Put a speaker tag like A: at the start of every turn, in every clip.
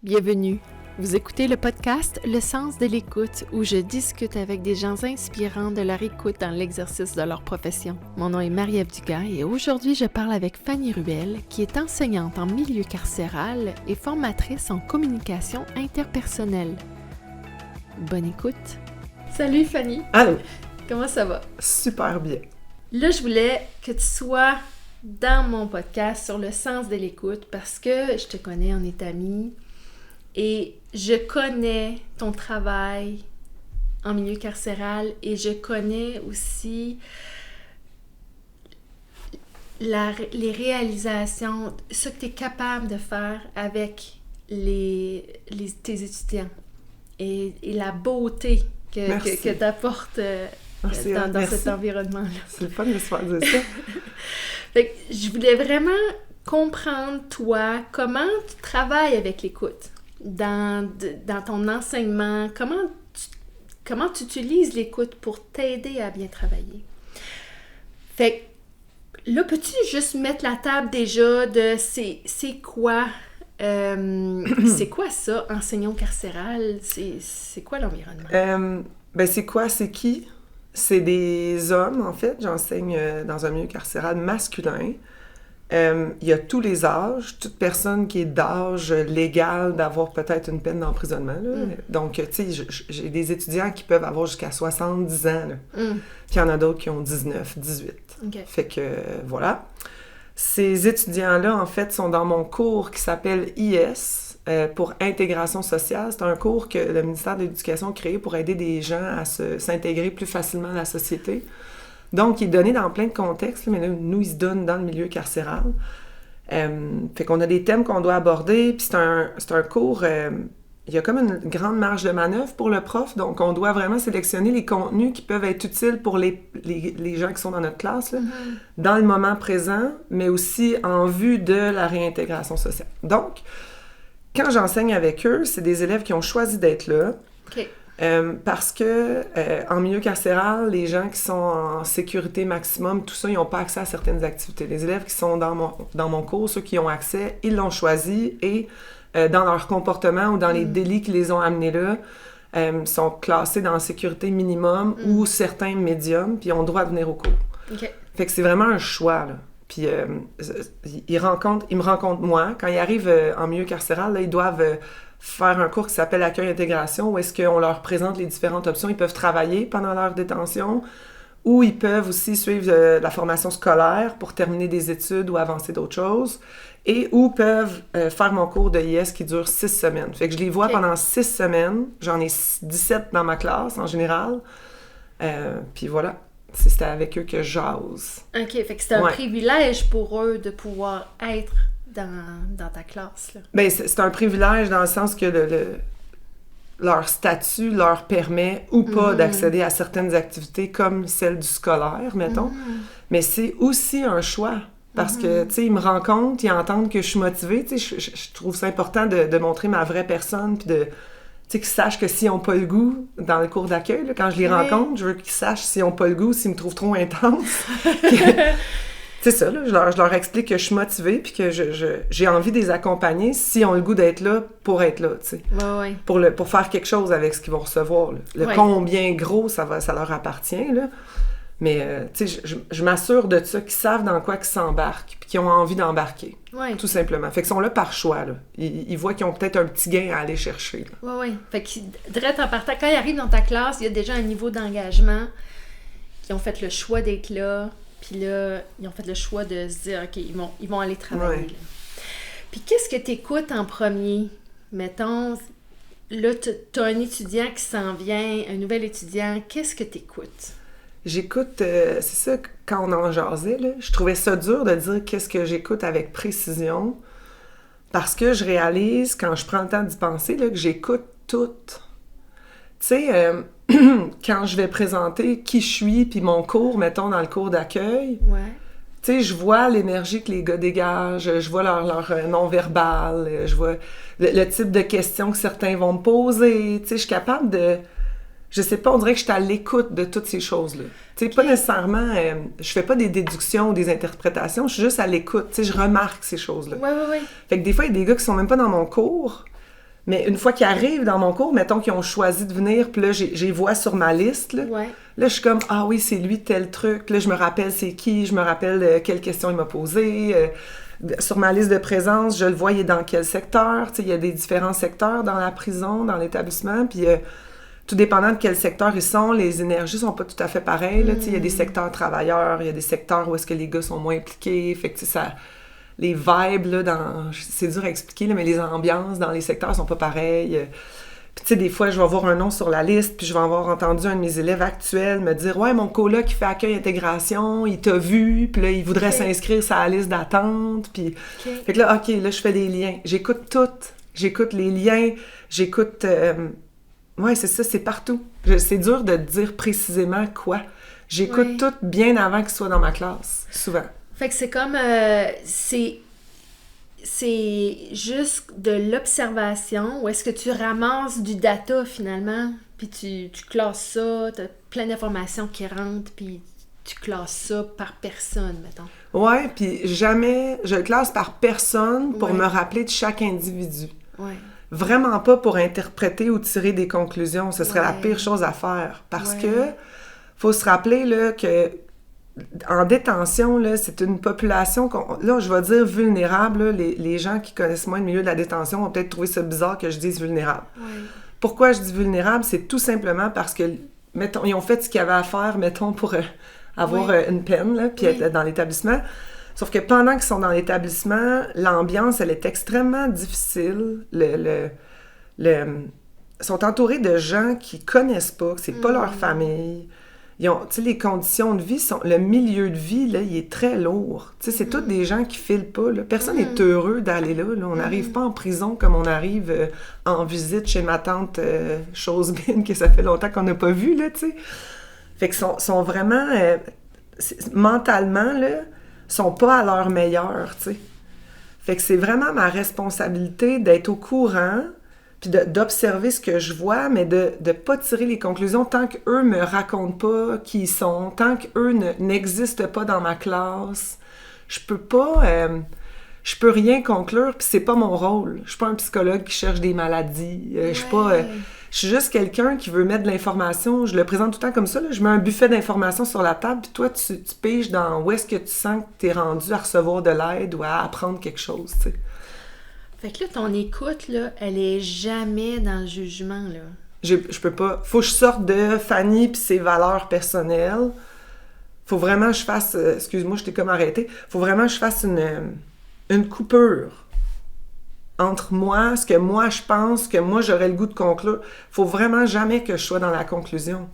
A: Bienvenue. Vous écoutez le podcast Le sens de l'écoute où je discute avec des gens inspirants de leur écoute dans l'exercice de leur profession. Mon nom est Marie-Ève Dugas et aujourd'hui je parle avec Fanny Ruel qui est enseignante en milieu carcéral et formatrice en communication interpersonnelle. Bonne écoute. Salut Fanny.
B: Allô.
A: Comment ça va?
B: Super bien.
A: Là, je voulais que tu sois dans mon podcast sur le sens de l'écoute parce que je te connais, on est amis. Et je connais ton travail en milieu carcéral et je connais aussi les réalisations, ce que tu es capable de faire avec tes étudiants et la beauté que tu apportes dans cet environnement-là.
B: C'est le fun de se faire dire ça.
A: Fait que je voulais vraiment comprendre, toi, comment tu travailles avec l'écoute. Dans ton enseignement, comment tu utilises l'écoute pour t'aider à bien travailler? Fait que là, peux-tu juste mettre la table déjà de c'est quoi ça, enseignant carcéral? C'est quoi l'environnement?
B: C'est quoi? C'est qui? C'est des hommes, en fait. J'enseigne dans un milieu carcéral masculin. Il y a tous les âges, toute personne qui est d'âge légal d'avoir peut-être une peine d'emprisonnement. Donc, tu sais, j'ai des étudiants qui peuvent avoir jusqu'à 70 ans. Puis il y en a d'autres qui ont 19, 18.
A: Okay.
B: Fait que, voilà. Ces étudiants-là, en fait, sont dans mon cours qui s'appelle IS, pour intégration sociale. C'est un cours que le ministère de l'Éducation a créé pour aider des gens à s'intégrer plus facilement à la société. Donc, il est donné dans plein de contextes, mais là, nous, il se donne dans le milieu carcéral. Fait qu'on a des thèmes qu'on doit aborder, puis c'est un cours... il y a comme une grande marge de manœuvre pour le prof, donc on doit vraiment sélectionner les contenus qui peuvent être utiles pour les gens qui sont dans notre classe, là, dans le moment présent, mais aussi en vue de la réintégration sociale. Donc, quand j'enseigne avec eux, c'est des élèves qui ont choisi d'être là.
A: OK.
B: Parce que en milieu carcéral, les gens qui sont en sécurité maximum, tout ça, ils n'ont pas accès à certaines activités. Les élèves qui sont dans mon cours, ceux qui ont accès, ils l'ont choisi et dans leur comportement ou dans les délits qui les ont amenés là, sont classés dans sécurité minimum ou certains médiums, puis ils ont le droit de venir au cours.
A: Okay.
B: Fait que c'est vraiment un choix, là. Puis ils me rencontrent moi. Quand ils arrivent en milieu carcéral, là, ils doivent... faire un cours qui s'appelle Accueil-Intégration, où est-ce qu'on leur présente les différentes options. Ils peuvent travailler pendant leur détention, ou ils peuvent aussi suivre la formation scolaire pour terminer des études ou avancer d'autres choses, et ou peuvent faire mon cours de IS qui dure 6 semaines. Fait que je les vois pendant 6 semaines. J'en ai 17 dans ma classe, en général. Puis voilà, c'était avec eux que j'ose.
A: OK, fait que c'est un privilège pour eux de pouvoir être dans ta classe, là.
B: Bien, c'est un privilège dans le sens que leur statut leur permet ou pas d'accéder à certaines activités comme celle du scolaire, mettons. Mais c'est aussi un choix. Parce que, tu sais, ils me rencontrent, ils entendent que je suis motivée. Tu sais, je trouve ça important de montrer ma vraie personne, puis tu sais, qu'ils sachent que s'ils n'ont pas le goût, dans le cours d'accueil, là, quand je les rencontre, je veux qu'ils sachent s'ils n'ont pas le goût, s'ils me trouvent trop intense. C'est ça, là, je leur explique que je suis motivée puis que j'ai envie de les accompagner s'ils ont le goût d'être là, tu sais.
A: Ouais.
B: Pour faire quelque chose avec ce qu'ils vont recevoir, là. Le combien gros, ça leur appartient, là. Mais, tu sais, je m'assure de ça, qu'ils savent dans quoi qu'ils s'embarquent puis qu'ils ont envie d'embarquer, tout simplement. Fait qu'ils sont là par choix, là. Ils voient qu'ils ont peut-être un petit gain à aller chercher, là.
A: Oui. Fait que, direct en partant, quand ils arrivent dans ta classe, il y a déjà un niveau d'engagement, qui ont fait le choix d'être là. Puis là, ils ont fait le choix de se dire, OK, ils vont aller travailler. Là. Puis qu'est-ce que tu écoutes en premier? Mettons, là, tu as un étudiant qui s'en vient, un nouvel étudiant. Qu'est-ce que tu écoutes?
B: J'écoute, c'est ça, quand on en jasait, là, je trouvais ça dur de dire qu'est-ce que j'écoute avec précision. Parce que je réalise, quand je prends le temps d'y penser, là, que j'écoute tout. Tu sais... quand je vais présenter qui je suis, puis mon cours, mettons, dans le cours d'accueil, tu sais, je vois l'énergie que les gars dégagent, je vois leur non-verbal, je vois le type de questions que certains vont me poser, tu sais, je suis capable de... Je sais pas, on dirait que je suis à l'écoute de toutes ces choses-là. Tu sais, pas nécessairement... je fais pas des déductions ou des interprétations, je suis juste à l'écoute, tu sais, je remarque ces choses-là.
A: Ouais.
B: Fait que des fois, il y a des gars qui sont même pas dans mon cours, Mais une fois qu'ils arrivent dans mon cours, mettons qu'ils ont choisi de venir, puis là, j'ai vois sur ma liste, là.
A: Ouais.
B: Là, je suis comme, ah oui, c'est lui tel truc. Là, je me rappelle c'est qui, je me rappelle quelle question il m'a posée. Sur ma liste de présence, je le vois, il est dans quel secteur. Tu sais, il y a des différents secteurs dans la prison, dans l'établissement, puis tout dépendant de quel secteur ils sont, les énergies sont pas tout à fait pareilles, là. Tu sais, il y a des secteurs travailleurs, il y a des secteurs où est-ce que les gars sont moins impliqués. Fait que, tu sais, ça... Les vibes, là, c'est dur à expliquer, là, mais les ambiances dans les secteurs sont pas pareilles. Puis, tu sais, des fois, je vais avoir un nom sur la liste, puis je vais avoir entendu un de mes élèves actuels me dire « Ouais, mon coloc qui fait accueil-intégration, il t'a vu, puis là, il voudrait s'inscrire sur la liste d'attente. » Puis, fait que là, OK, là, je fais des liens. J'écoute tout. J'écoute les liens. J'écoute... Ouais, c'est ça, c'est partout. C'est dur de dire précisément quoi. J'écoute tout bien avant qu'il soit dans ma classe, souvent.
A: Fait que c'est comme... c'est juste de l'observation ou est-ce que tu ramasses du data finalement, puis tu classes ça, t'as plein d'informations qui rentrent, puis tu classes ça par personne, mettons.
B: Ouais, puis jamais je le classe par personne pour me rappeler de chaque individu.
A: Ouais.
B: Vraiment pas pour interpréter ou tirer des conclusions. Ce serait la pire chose à faire. Parce que faut se rappeler là, que en détention, là, c'est une population, là, je vais dire vulnérable. Là, les gens qui connaissent moins le milieu de la détention vont peut-être trouver ça bizarre que je dise vulnérable. Ouais. Pourquoi je dis vulnérable? C'est tout simplement parce que, mettons, ils ont fait ce qu'ils avaient à faire, mettons, pour avoir une peine, là, puis être dans l'établissement. Sauf que pendant qu'ils sont dans l'établissement, l'ambiance, elle est extrêmement difficile. Ils sont entourés de gens qu'ils connaissent pas, que c'est pas leur famille. Ils ont, tu sais, les conditions de vie, le milieu de vie, là, il est très lourd. Tu sais, c'est tous des gens qui filent pas, là. Personne n'est heureux d'aller là. On n'arrive pas en prison comme on arrive en visite chez ma tante Chosebin, que ça fait longtemps qu'on n'a pas vu, là, tu sais. Fait qu'ils sont vraiment... mentalement, là, sont pas à leur meilleur, tu sais. Fait que c'est vraiment ma responsabilité d'être au courant, puis d'observer ce que je vois, mais de pas tirer les conclusions tant qu'eux me racontent pas qui ils sont, tant qu'eux n'existent pas dans ma classe. Je peux pas... je peux rien conclure, puis c'est pas mon rôle. Je suis pas un psychologue qui cherche des maladies. Je suis pas... je suis juste quelqu'un qui veut mettre de l'information. Je le présente tout le temps comme ça, là. Je mets un buffet d'informations sur la table, puis toi, tu piges dans où est-ce que tu sens que t'es rendu à recevoir de l'aide ou à apprendre quelque chose, tu sais.
A: Fait que là, ton écoute, là, elle est jamais dans le jugement, là.
B: Je peux pas... Faut que je sorte de Fanny puis ses valeurs personnelles. Faut vraiment que je fasse... excuse-moi, je t'ai comme arrêté. Faut vraiment que je fasse une coupure entre moi, ce que moi je pense, que moi j'aurais le goût de conclure. Faut vraiment jamais que je sois dans la conclusion.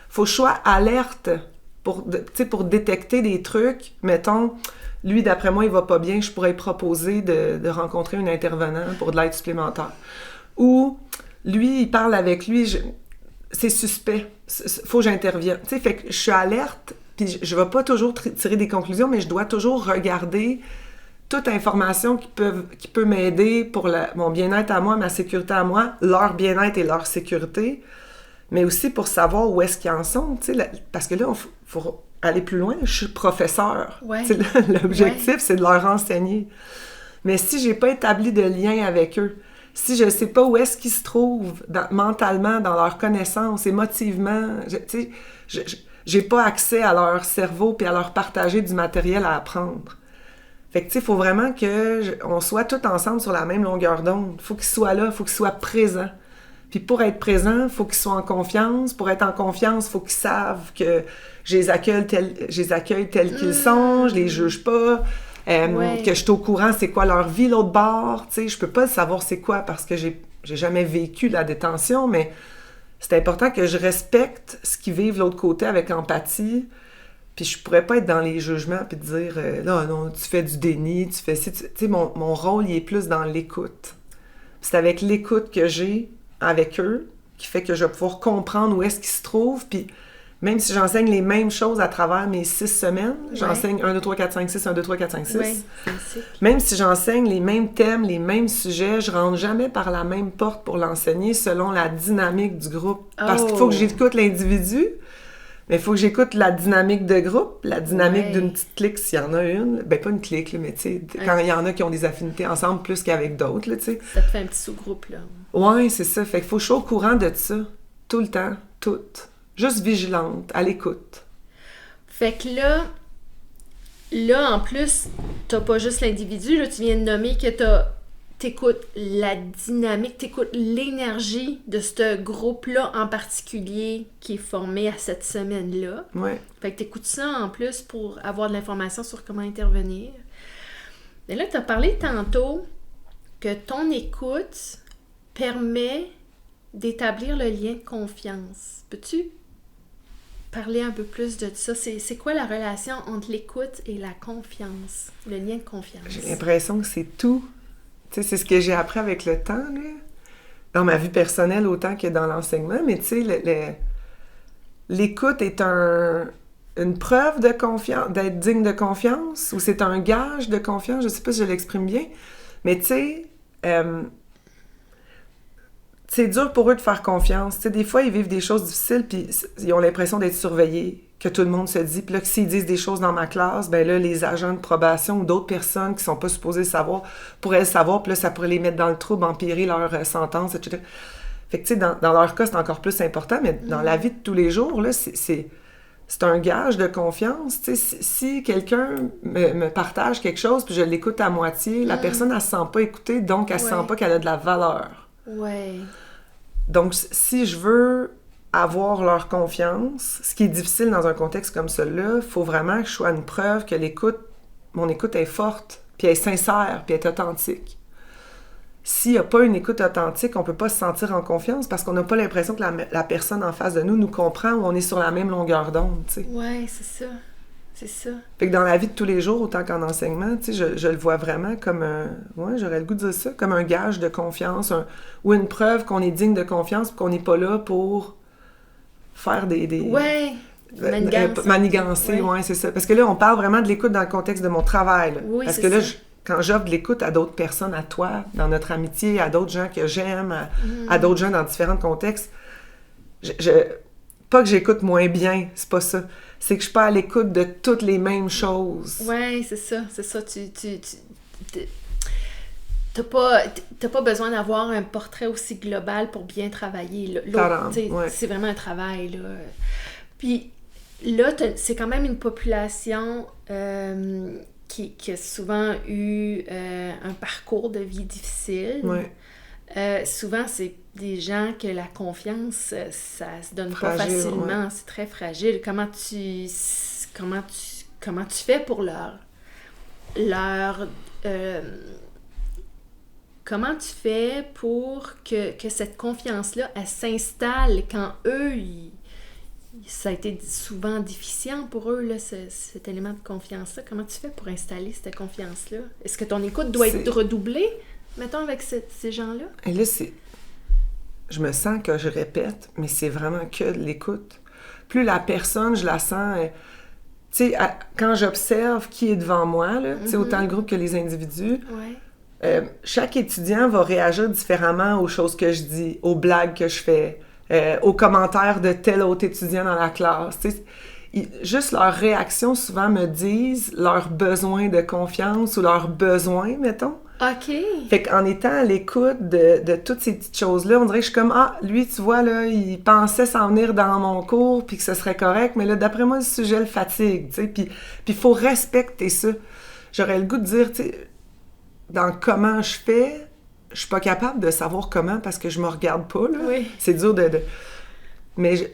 B: Faut que je sois alerte pour détecter des trucs. Mettons... Lui, d'après moi, il va pas bien, je pourrais proposer de rencontrer un intervenant pour de l'aide supplémentaire. Ou, lui, il parle avec lui, c'est suspect, faut que j'intervienne. Tu sais, fait que je suis alerte, puis je vais pas toujours tirer des conclusions, mais je dois toujours regarder toute information qui peut m'aider pour mon bien-être à moi, ma sécurité à moi, leur bien-être et leur sécurité, mais aussi pour savoir où est-ce qu'ils en sont, tu sais, parce que là, faut aller plus loin, je suis professeur. Ouais. L'objectif, c'est de leur enseigner. Mais si j'ai pas établi de lien avec eux, si je sais pas où est-ce qu'ils se trouvent mentalement, dans leur connaissance, émotivement, j'ai pas accès à leur cerveau puis à leur partager du matériel à apprendre. Fait que, tu sais, il faut vraiment qu'on soit tous ensemble sur la même longueur d'onde. Il faut qu'ils soient là, il faut qu'ils soient présents. Puis pour être présent, il faut qu'ils soient en confiance. Pour être en confiance, il faut qu'ils savent que je les accueille tels qu'ils sont, je les juge pas, que je suis au courant c'est quoi leur vie l'autre bord. Tu sais, je peux pas savoir c'est quoi parce que j'ai jamais vécu la détention, mais c'est important que je respecte ce qu'ils vivent l'autre côté avec empathie. Puis je pourrais pas être dans les jugements puis dire non, tu fais du déni, tu fais ci. Tu sais, mon rôle, il est plus dans l'écoute. C'est avec l'écoute que j'ai avec eux qui fait que je vais pouvoir comprendre où est-ce qu'ils se trouvent. Puis même si j'enseigne les mêmes choses à travers mes 6 semaines, j'enseigne 1, 2, 3, 4, 5, 6, 1, 2, 3, 4, 5, 6. Ouais, même si j'enseigne les mêmes thèmes, les mêmes sujets, je rentre jamais par la même porte pour l'enseigner selon la dynamique du groupe. Parce qu'il faut que j'écoute l'individu, Mais il faut que j'écoute la dynamique de groupe, la dynamique
A: Ouais.
B: d'une petite clique, s'il y en a une. Ben, pas une clique, là, mais tu sais, quand il y en a qui ont des affinités ensemble plus qu'avec d'autres, là, tu sais.
A: Ça te fait un petit sous-groupe, là.
B: Ouais, c'est ça. Fait qu'il faut que je sois au courant de ça. Tout le temps. Tout. Juste vigilante, à l'écoute.
A: Fait que là, en plus, t'as pas juste l'individu, là, tu viens de nommer que t'écoutes la dynamique, t'écoutes l'énergie de ce groupe-là en particulier qui est formé à cette semaine-là.
B: Ouais.
A: Fait que t'écoutes ça en plus pour avoir de l'information sur comment intervenir. Mais là, t'as parlé tantôt que ton écoute permet d'établir le lien de confiance. Peux-tu parler un peu plus de ça? C'est quoi la relation entre l'écoute et la confiance? Le lien de confiance.
B: J'ai l'impression que c'est tout. Tu sais, c'est ce que j'ai appris avec le temps, là. Dans ma vie personnelle autant que dans l'enseignement, mais tu sais, l'écoute est une preuve de confiance, d'être digne de confiance, ou c'est un gage de confiance, je sais pas si je l'exprime bien, mais tu sais, c'est dur pour eux de faire confiance. Tu sais, des fois, ils vivent des choses difficiles, puis ils ont l'impression d'être surveillés, que tout le monde se dit. Puis là, que s'ils disent des choses dans ma classe, ben là, les agents de probation ou d'autres personnes qui sont pas supposées le savoir pourraient le savoir, puis là, ça pourrait les mettre dans le trouble, empirer leur sentence, etc. Fait que, tu sais, dans leur cas, c'est encore plus important, mais dans la vie de tous les jours, là, c'est un gage de confiance. Tu sais, si quelqu'un me partage quelque chose, puis je l'écoute à moitié, la personne, elle se sent pas écoutée, donc elle se sent pas qu'elle a de la valeur.
A: Ouais.
B: Donc, si je veux avoir leur confiance, ce qui est difficile dans un contexte comme celui-là, il faut vraiment que je sois une preuve que mon écoute est forte, puis elle est sincère, puis elle est authentique. S'il n'y a pas une écoute authentique, on ne peut pas se sentir en confiance parce qu'on n'a pas l'impression que la personne en face de nous comprend ou on est sur la même longueur d'onde, tu sais.
A: Ouais, c'est ça. C'est ça.
B: Fait que dans la vie de tous les jours, autant qu'en enseignement, tu sais, je le vois vraiment comme j'aurais le goût de dire ça, comme un gage de confiance, ou une preuve qu'on est digne de confiance et qu'on n'est pas là pour faire des
A: Ouais.
B: manigancer, ouais, c'est ça. Parce que là, on parle vraiment de l'écoute dans le contexte de mon travail, là.
A: Oui,
B: Parce
A: c'est
B: que là,
A: ça.
B: quand j'offre de l'écoute à d'autres personnes, à toi, dans notre amitié, à d'autres gens que j'aime, à d'autres gens dans différents contextes, pas que j'écoute moins bien, c'est pas ça. C'est que je suis pas à l'écoute de toutes les mêmes choses.
A: Ouais, c'est ça. T'as pas besoin d'avoir un portrait aussi global pour bien travailler. L'autre,
B: Ouais.
A: c'est vraiment un travail, là. Puis là, c'est quand même une population qui a souvent eu un parcours de vie difficile.
B: Ouais.
A: Souvent, c'est des gens que la confiance, ça se donne
B: Fragile,
A: pas facilement.
B: ouais.
A: C'est très fragile. Comment tu fais pour comment tu fais pour que cette confiance-là, elle s'installe quand eux, ça a été souvent déficient pour eux, là, cet élément de confiance-là. Comment tu fais pour installer cette confiance-là? Est-ce que ton écoute doit être redoublée, mettons, avec ces gens-là?
B: Et là, je me sens que je répète, mais c'est vraiment que de l'écoute. Plus la personne, je la sens... tu sais, quand j'observe qui est devant moi, là, tu sais, autant le groupe que les individus, chaque étudiant va réagir différemment aux choses que je dis, aux blagues que je fais, aux commentaires de tel autre étudiant dans la classe. Tu sais, juste leurs réactions souvent me disent leurs besoins de confiance ou leurs besoins, mettons.
A: OK.
B: Fait qu'en étant à l'écoute de toutes ces petites choses-là, on dirait que je suis comme, lui, tu vois, là, il pensait s'en venir dans mon cours puis que ce serait correct, mais là, d'après moi, le sujet le fatigue, tu sais, puis il faut respecter ça. J'aurais le goût de dire, tu sais, dans comment je fais, je suis pas capable de savoir comment parce que je me regarde pas, là.
A: Oui.
B: C'est dur mais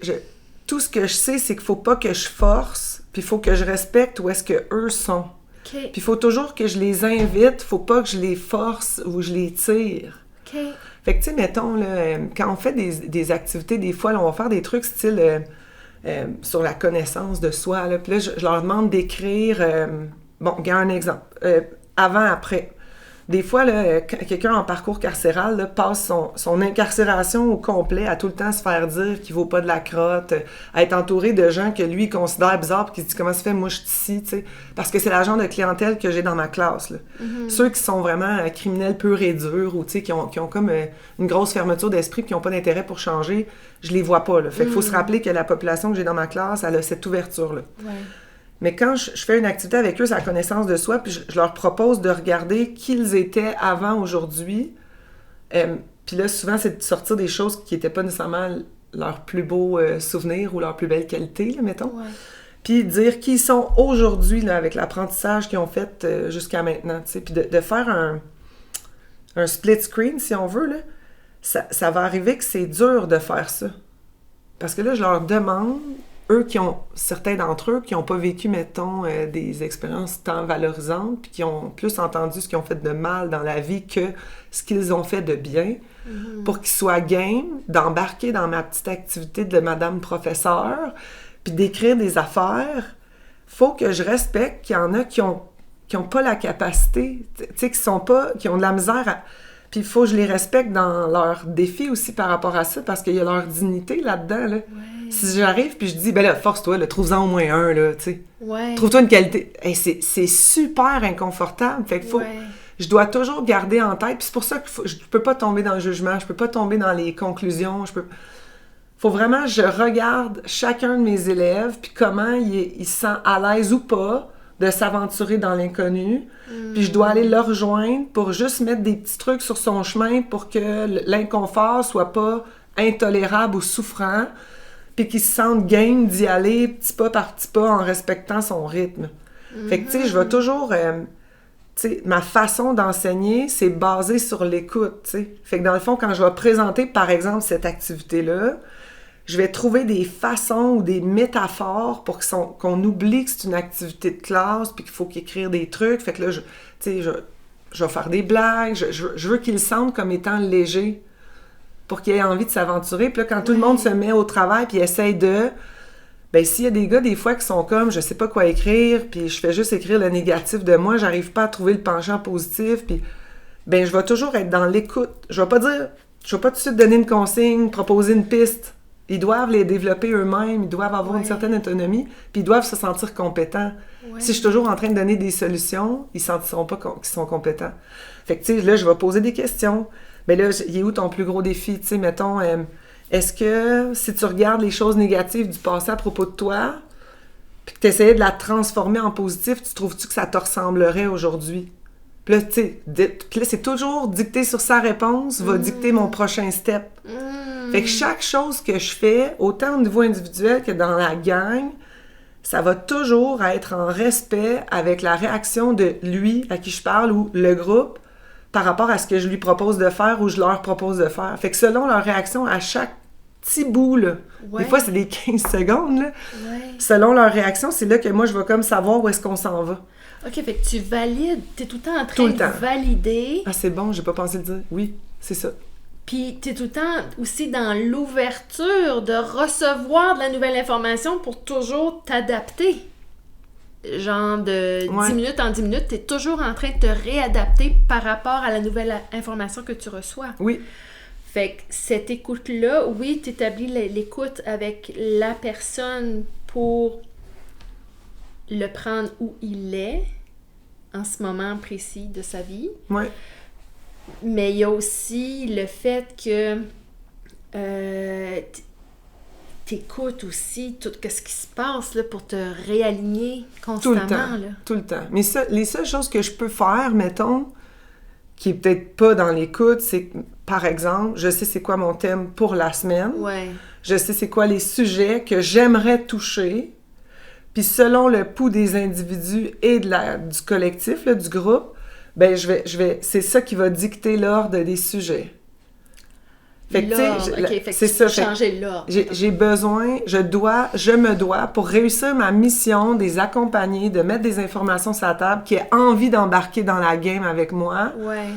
B: tout ce que je sais, c'est qu'il faut pas que je force, puis il faut que je respecte où est-ce que eux sont.
A: Okay.
B: Puis il faut toujours que je les invite, faut pas que je les force ou je les tire.
A: Okay.
B: Fait que, tu sais, mettons, là, quand on fait des activités, des fois, là, on va faire des trucs style sur la connaissance de soi, là, puis là, je leur demande d'écrire, bon, regarde un exemple, avant, après. des fois, là, quelqu'un en parcours carcéral là, passe son incarcération au complet à tout le temps se faire dire qu'il vaut pas de la crotte, à être entouré de gens que lui considère bizarres puis qui se dit comment ça fait, moi je suis ici, tu sais. Parce que c'est la genre de clientèle que j'ai dans ma classe. Là. Ceux qui sont vraiment criminels purs et durs ou qui ont comme une grosse fermeture d'esprit puis qui n'ont pas d'intérêt pour changer, je les vois pas. Là. Fait qu'il faut se rappeler que la population que j'ai dans ma classe, elle a cette ouverture-là. Ouais. Mais quand je fais une activité avec eux, c'est la connaissance de soi, puis je leur propose de regarder qui ils étaient avant aujourd'hui. Puis là, souvent, c'est de sortir des choses qui n'étaient pas nécessairement leurs plus beaux souvenirs ou leurs plus belles qualités, là, mettons. Ouais. Puis dire qui ils sont aujourd'hui, là, avec l'apprentissage qu'ils ont fait jusqu'à maintenant, tu sais. Puis de faire un split screen, si on veut, là, ça va arriver que c'est dur de faire ça. Parce que là, je leur demande... Eux certains d'entre eux qui n'ont pas vécu, mettons, des expériences tant valorisantes, puis qui ont plus entendu ce qu'ils ont fait de mal dans la vie que ce qu'ils ont fait de bien, pour qu'ils soient game d'embarquer dans ma petite activité de madame professeur, puis d'écrire des affaires. Faut que je respecte qu'il y en a qui ont pas la capacité, tu sais, qui ont de la misère à... Puis il faut que je les respecte dans leurs défis aussi par rapport à ça, parce qu'il y a leur dignité là-dedans, là. Ouais. Si j'arrive puis je dis, ben là, force-toi, là, trouve-en au moins un, là, tu sais. Ouais. Trouve-toi une qualité. Hey, c'est super inconfortable. Fait que je dois toujours garder en tête. Puis c'est pour ça que je peux pas tomber dans le jugement, je peux pas tomber dans les conclusions. Faut vraiment que je regarde chacun de mes élèves, puis comment il se sent à l'aise ou pas de s'aventurer dans l'inconnu. Puis je dois aller le rejoindre pour juste mettre des petits trucs sur son chemin pour que l'inconfort soit pas intolérable ou souffrant, puis qu'il se sente game d'y aller petit pas par petit pas en respectant son rythme. Fait que, tu sais, je vais toujours... tu sais, ma façon d'enseigner, c'est basé sur l'écoute, tu sais. Fait que dans le fond, quand je vais présenter, par exemple, cette activité-là, je vais trouver des façons ou des métaphores pour qu'on oublie que c'est une activité de classe puis qu'il faut qu'écrire des trucs. Fait que là, je vais faire des blagues. Je veux qu'ils le sentent comme étant léger pour qu'ils aient envie de s'aventurer. Puis là, quand tout le monde se met au travail puis essaye de... Ben s'il y a des gars, des fois, qui sont comme, je sais pas quoi écrire, puis je fais juste écrire le négatif de moi, j'arrive pas à trouver le penchant positif, puis... Ben je vais toujours être dans l'écoute. Je vais pas tout de suite donner une consigne, proposer une piste. Ils doivent les développer eux-mêmes, ils doivent avoir une certaine autonomie, puis ils doivent se sentir compétents. Ouais. Si je suis toujours en train de donner des solutions, ils ne sentiront pas qu'ils sont compétents. Fait que, tu sais, là, je vais poser des questions. Mais là, il est où ton plus gros défi? Tu sais, mettons, est-ce que si tu regardes les choses négatives du passé à propos de toi, puis que tu essayais de la transformer en positif, tu trouves-tu que ça te ressemblerait aujourd'hui? Puis là, tu sais, c'est toujours dicté sur sa réponse, va dicter mon prochain step. Fait que chaque chose que je fais, autant au niveau individuel que dans la gang, ça va toujours être en respect avec la réaction de lui à qui je parle ou le groupe par rapport à ce que je lui propose de faire ou je leur propose de faire. Fait que selon leur réaction à chaque petit bout, là, des fois c'est des 15 secondes, là, selon leur réaction, c'est là que moi je vais comme savoir où est-ce qu'on s'en va.
A: OK, fait que tu valides, t'es tout le temps en train de valider.
B: Ah, c'est bon, j'ai pas pensé le dire. Oui, c'est ça.
A: Puis t'es tout le temps aussi dans l'ouverture de recevoir de la nouvelle information pour toujours t'adapter. Genre de 10 minutes en 10 minutes, t'es toujours en train de te réadapter par rapport à la nouvelle information que tu reçois.
B: Oui.
A: Fait que cette écoute-là, oui, t'établis l'écoute avec la personne pour le prendre où il est, en ce moment précis de sa vie.
B: Oui.
A: Mais il y a aussi le fait que t'écoutes aussi tout ce qui se passe là, pour te réaligner constamment.
B: Tout le temps. Mais les seules choses que je peux faire, mettons, qui est peut-être pas dans l'écoute, c'est que, par exemple, je sais c'est quoi mon thème pour la semaine.
A: Ouais.
B: Je sais c'est quoi les sujets que j'aimerais toucher. Puis selon le pouls des individus et du collectif, là, du groupe, ben c'est ça qui va dicter l'ordre des sujets.
A: Fait que, fait que
B: c'est ça.
A: Changer l'ordre.
B: J'ai besoin, je me dois, pour réussir ma mission, des accompagner, de mettre des informations sur la table, qui aient envie d'embarquer dans la game avec moi.
A: Ouais.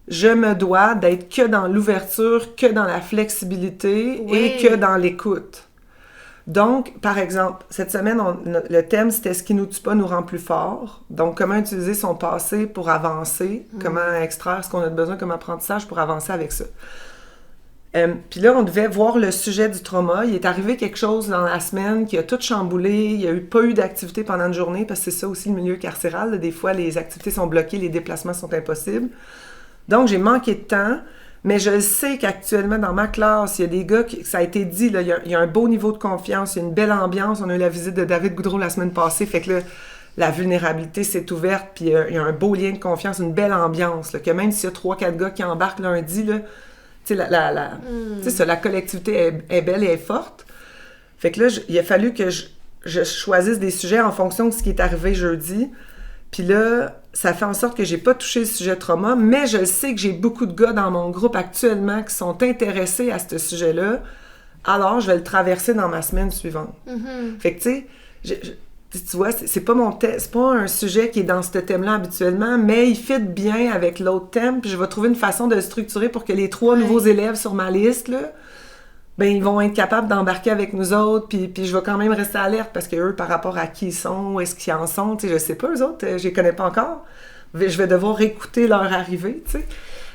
B: Je me dois d'être que dans l'ouverture, que dans la flexibilité et que dans l'écoute. Donc, par exemple, cette semaine, le thème, c'était « Ce qui nous tue pas nous rend plus forts ». Donc, comment utiliser son passé pour avancer, comment extraire ce qu'on a besoin comme apprentissage pour avancer avec ça. Puis là, on devait voir le sujet du trauma. Il est arrivé quelque chose dans la semaine qui a tout chamboulé. Il n'y a pas eu d'activité pendant une journée, parce que c'est ça aussi le milieu carcéral. Là. Des fois, les activités sont bloquées, les déplacements sont impossibles. Donc, j'ai manqué de temps. Mais je sais qu'actuellement, dans ma classe, il y a des gars qui, ça a été dit, là, il y a un beau niveau de confiance, il y a une belle ambiance. On a eu la visite de David Goudreau la semaine passée, fait que là, la vulnérabilité s'est ouverte, puis il y a un beau lien de confiance, une belle ambiance, là, que même s'il y a 3-4 gars qui embarquent lundi, là, tu sais, la collectivité est belle et est forte. Fait que là, il a fallu que je choisisse des sujets en fonction de ce qui est arrivé jeudi. Puis là, ça fait en sorte que j'ai pas touché le sujet trauma, mais je sais que j'ai beaucoup de gars dans mon groupe actuellement qui sont intéressés à ce sujet-là. Alors, je vais le traverser dans ma semaine suivante. Fait que, tu sais, tu vois, c'est pas c'est pas un sujet qui est dans ce thème-là habituellement, mais il fit bien avec l'autre thème, puis je vais trouver une façon de le structurer pour que les 3 nouveaux élèves sur ma liste, là, ben ils vont être capables d'embarquer avec nous autres, puis je vais quand même rester alerte, parce que eux, par rapport à qui ils sont, où est-ce qu'ils en sont, tu sais, je sais pas, eux autres, je les connais pas encore. Je vais devoir écouter leur arrivée, tu sais.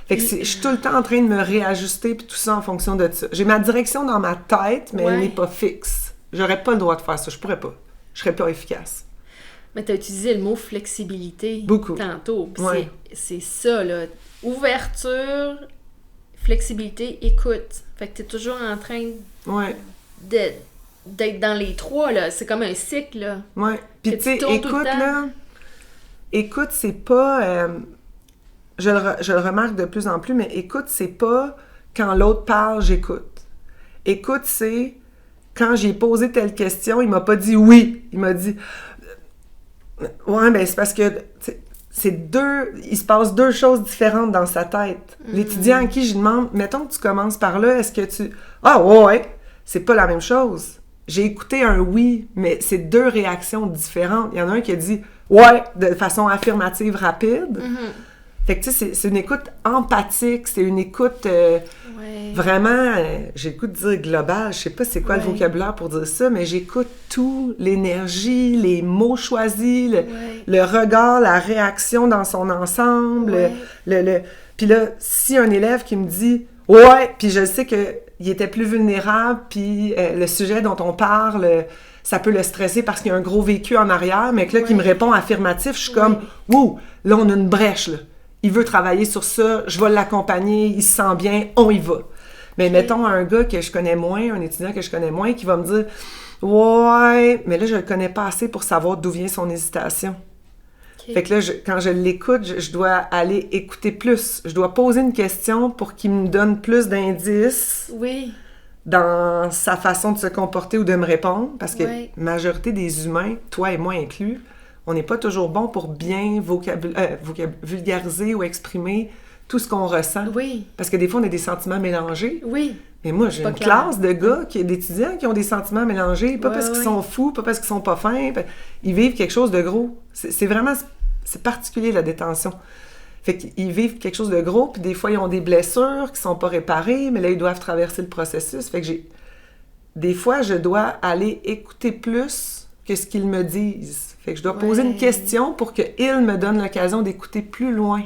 B: Fait que je suis tout le temps en train de me réajuster, puis tout ça en fonction de ça. J'ai ma direction dans ma tête, mais elle n'est pas fixe. J'aurais pas le droit de faire ça, je pourrais pas. Je serais pas efficace.
A: Mais tu as utilisé le mot flexibilité tantôt.
B: Ouais.
A: C'est ça, là. Ouverture, flexibilité, écoute. Fait que tu es toujours en train d'être dans les 3, là. C'est comme un cycle, là.
B: Ouais. Puis tu sais, écoute, là... Écoute, c'est pas... je le remarque de plus en plus, mais écoute, c'est pas quand l'autre parle, j'écoute. Écoute, c'est quand j'ai posé telle question, il m'a pas dit oui. Il m'a dit... Ouais, ben c'est parce que... il se passe 2 choses différentes dans sa tête. L'étudiant à qui je demande, mettons que tu commences par là, est-ce que tu... Ah ouais, c'est pas la même chose. J'ai écouté un oui, mais c'est 2 réactions différentes. Il y en a un qui a dit ouais, de façon affirmative rapide. Fait que tu sais, c'est une écoute empathique, c'est une écoute vraiment, j'écoute dire global, je sais pas c'est quoi le vocabulaire pour dire ça, mais j'écoute tout, l'énergie, les mots choisis, le regard, la réaction dans son ensemble, puis là, si un élève qui me dit « Ouais », puis je sais qu'il était plus vulnérable, puis le sujet dont on parle, ça peut le stresser parce qu'il y a un gros vécu en arrière, mais que là, qui me répond affirmatif, je suis comme « Wow, là, on a une brèche, là. Il veut travailler sur ça, je vais l'accompagner, il se sent bien, on y va. » Mais mettons un gars que je connais moins, un étudiant que je connais moins, qui va me dire « Ouais, mais là, je le connais pas assez pour savoir d'où vient son hésitation. » Fait que là, quand je l'écoute, je dois aller écouter plus. Je dois poser une question pour qu'il me donne plus d'indices dans sa façon de se comporter ou de me répondre. Parce que la majorité des humains, toi et moi inclus, on n'est pas toujours bon pour bien vulgariser ou exprimer tout ce qu'on ressent. Parce que des fois, on a des sentiments mélangés. Mais moi, j'ai une classe de gars, d'étudiants qui ont des sentiments mélangés, pas parce qu'ils sont fous, pas parce qu'ils sont pas fins, ils vivent quelque chose de gros. C'est vraiment... C'est particulier, la détention. Fait qu'ils vivent quelque chose de gros, puis des fois, ils ont des blessures qui sont pas réparées, mais là, ils doivent traverser le processus. Fait que des fois, je dois aller écouter plus que ce qu'ils me disent. Fait que je dois poser une question pour qu'ils me donnent l'occasion d'écouter plus loin.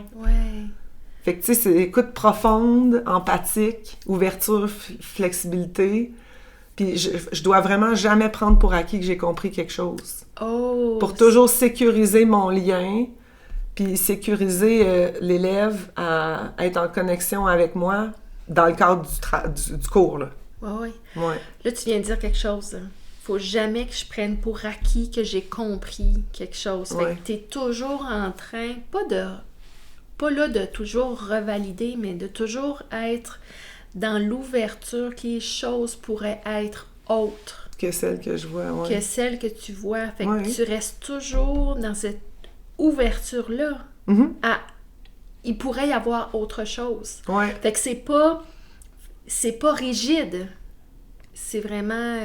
B: Fait que, tu sais, c'est écoute profonde, empathique, ouverture, flexibilité. Puis je dois vraiment jamais prendre pour acquis que j'ai compris quelque chose. Pour toujours sécuriser mon lien, puis sécuriser l'élève à être en connexion avec moi dans le cadre du cours, là.
A: Là, tu viens de dire quelque chose. Faut jamais que je prenne pour acquis que j'ai compris quelque chose. Fait que t'es toujours en train, pas là de toujours revalider, mais de toujours être dans l'ouverture que les choses pourraient être autres.
B: Que celle que je vois,
A: que celle que tu vois. Fait que tu restes toujours dans cette ouverture-là. Il pourrait y avoir autre chose. Fait que c'est pas rigide. C'est vraiment...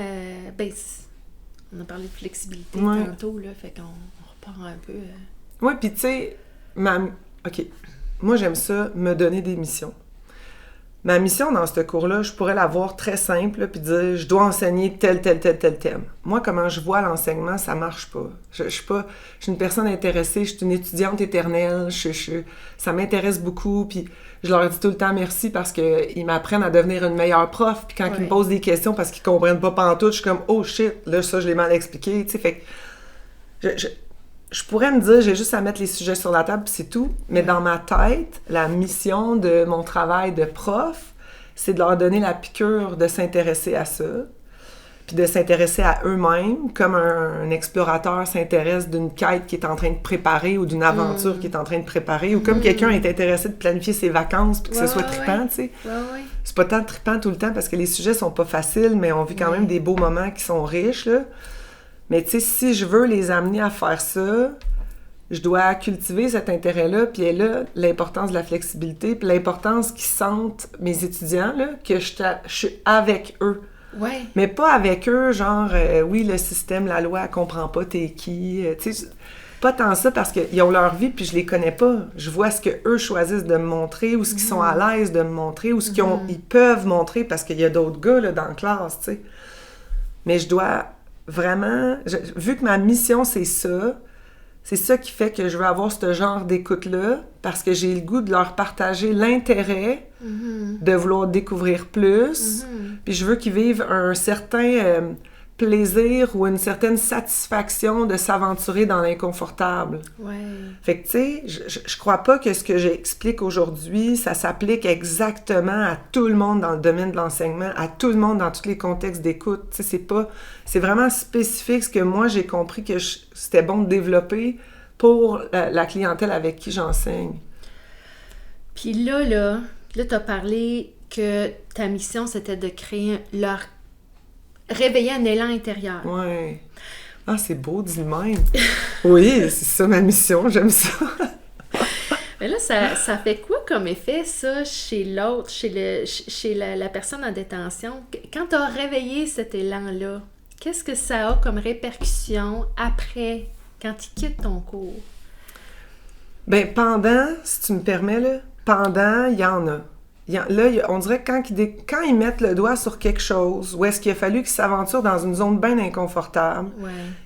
A: on a parlé de flexibilité tantôt, là. Fait qu'on repart un peu...
B: puis tu sais, OK. Moi, j'aime ça, me donner des missions. Ma mission dans ce cours-là, je pourrais la voir très simple, là, puis dire, je dois enseigner tel thème. Moi, comment je vois l'enseignement, ça marche pas. Je suis une personne intéressée, je suis une étudiante éternelle, ça m'intéresse beaucoup, puis je leur dis tout le temps merci parce qu'ils m'apprennent à devenir une meilleure prof, puis quand ils me posent des questions parce qu'ils comprennent pas pantoute, je suis comme, oh shit, là, ça, je l'ai mal expliqué, tu sais, fait que je pourrais me dire, j'ai juste à mettre les sujets sur la table, puis c'est tout. Mais dans ma tête, la mission de mon travail de prof, c'est de leur donner la piqûre de s'intéresser à ça, puis de s'intéresser à eux-mêmes, comme un explorateur s'intéresse d'une quête qu'il est en train de préparer ou d'une aventure qu'il est en train de préparer, ou comme quelqu'un est intéressé de planifier ses vacances, puis que ce soit trippant, tu sais. C'est pas tant trippant tout le temps, parce que les sujets sont pas faciles, mais on vit quand même des beaux moments qui sont riches, là. Mais tu sais, si je veux les amener à faire ça, je dois cultiver cet intérêt-là, puis elle a l'importance de la flexibilité, puis l'importance qu'ils sentent, mes étudiants, là, que je suis avec eux.
A: Ouais.
B: Mais pas avec eux, genre, oui, le système, la loi, elle comprend pas t'es qui. Tu sais, pas tant ça, parce qu'ils ont leur vie, puis je les connais pas. Je vois ce qu'eux choisissent de me montrer, ou ce qu'ils sont à l'aise de me montrer, ou ce qu'ils peuvent montrer, parce qu'il y a d'autres gars là, dans la classe, tu sais. Mais je dois... Vraiment, vu que ma mission, c'est ça qui fait que je veux avoir ce genre d'écoute-là, parce que j'ai le goût de leur partager l'intérêt de vouloir découvrir plus, puis je veux qu'ils vivent un certain plaisir ou une certaine satisfaction de s'aventurer dans l'inconfortable.
A: Ouais.
B: Fait que, tu sais, je crois pas que ce que j'explique aujourd'hui, ça s'applique exactement à tout le monde dans le domaine de l'enseignement, à tout le monde dans tous les contextes d'écoute. Tu sais, c'est vraiment spécifique ce que moi, j'ai compris que c'était bon de développer pour la clientèle avec qui j'enseigne.
A: Puis là, t'as parlé que ta mission, c'était de créer réveiller un élan intérieur.
B: Ouais. Ah, c'est beau dit même. Oui, c'est ça ma mission, j'aime ça.
A: Mais là, ça fait quoi comme effet, ça, chez l'autre, chez la personne en détention? Quand tu as réveillé cet élan-là, qu'est-ce que ça a comme répercussion après, quand il quitte ton cours?
B: Bien, pendant, si tu me permets, là, pendant, il y en a. Là, on dirait que quand ils mettent le doigt sur quelque chose, où est-ce qu'il a fallu qu'ils s'aventurent dans une zone bien inconfortable,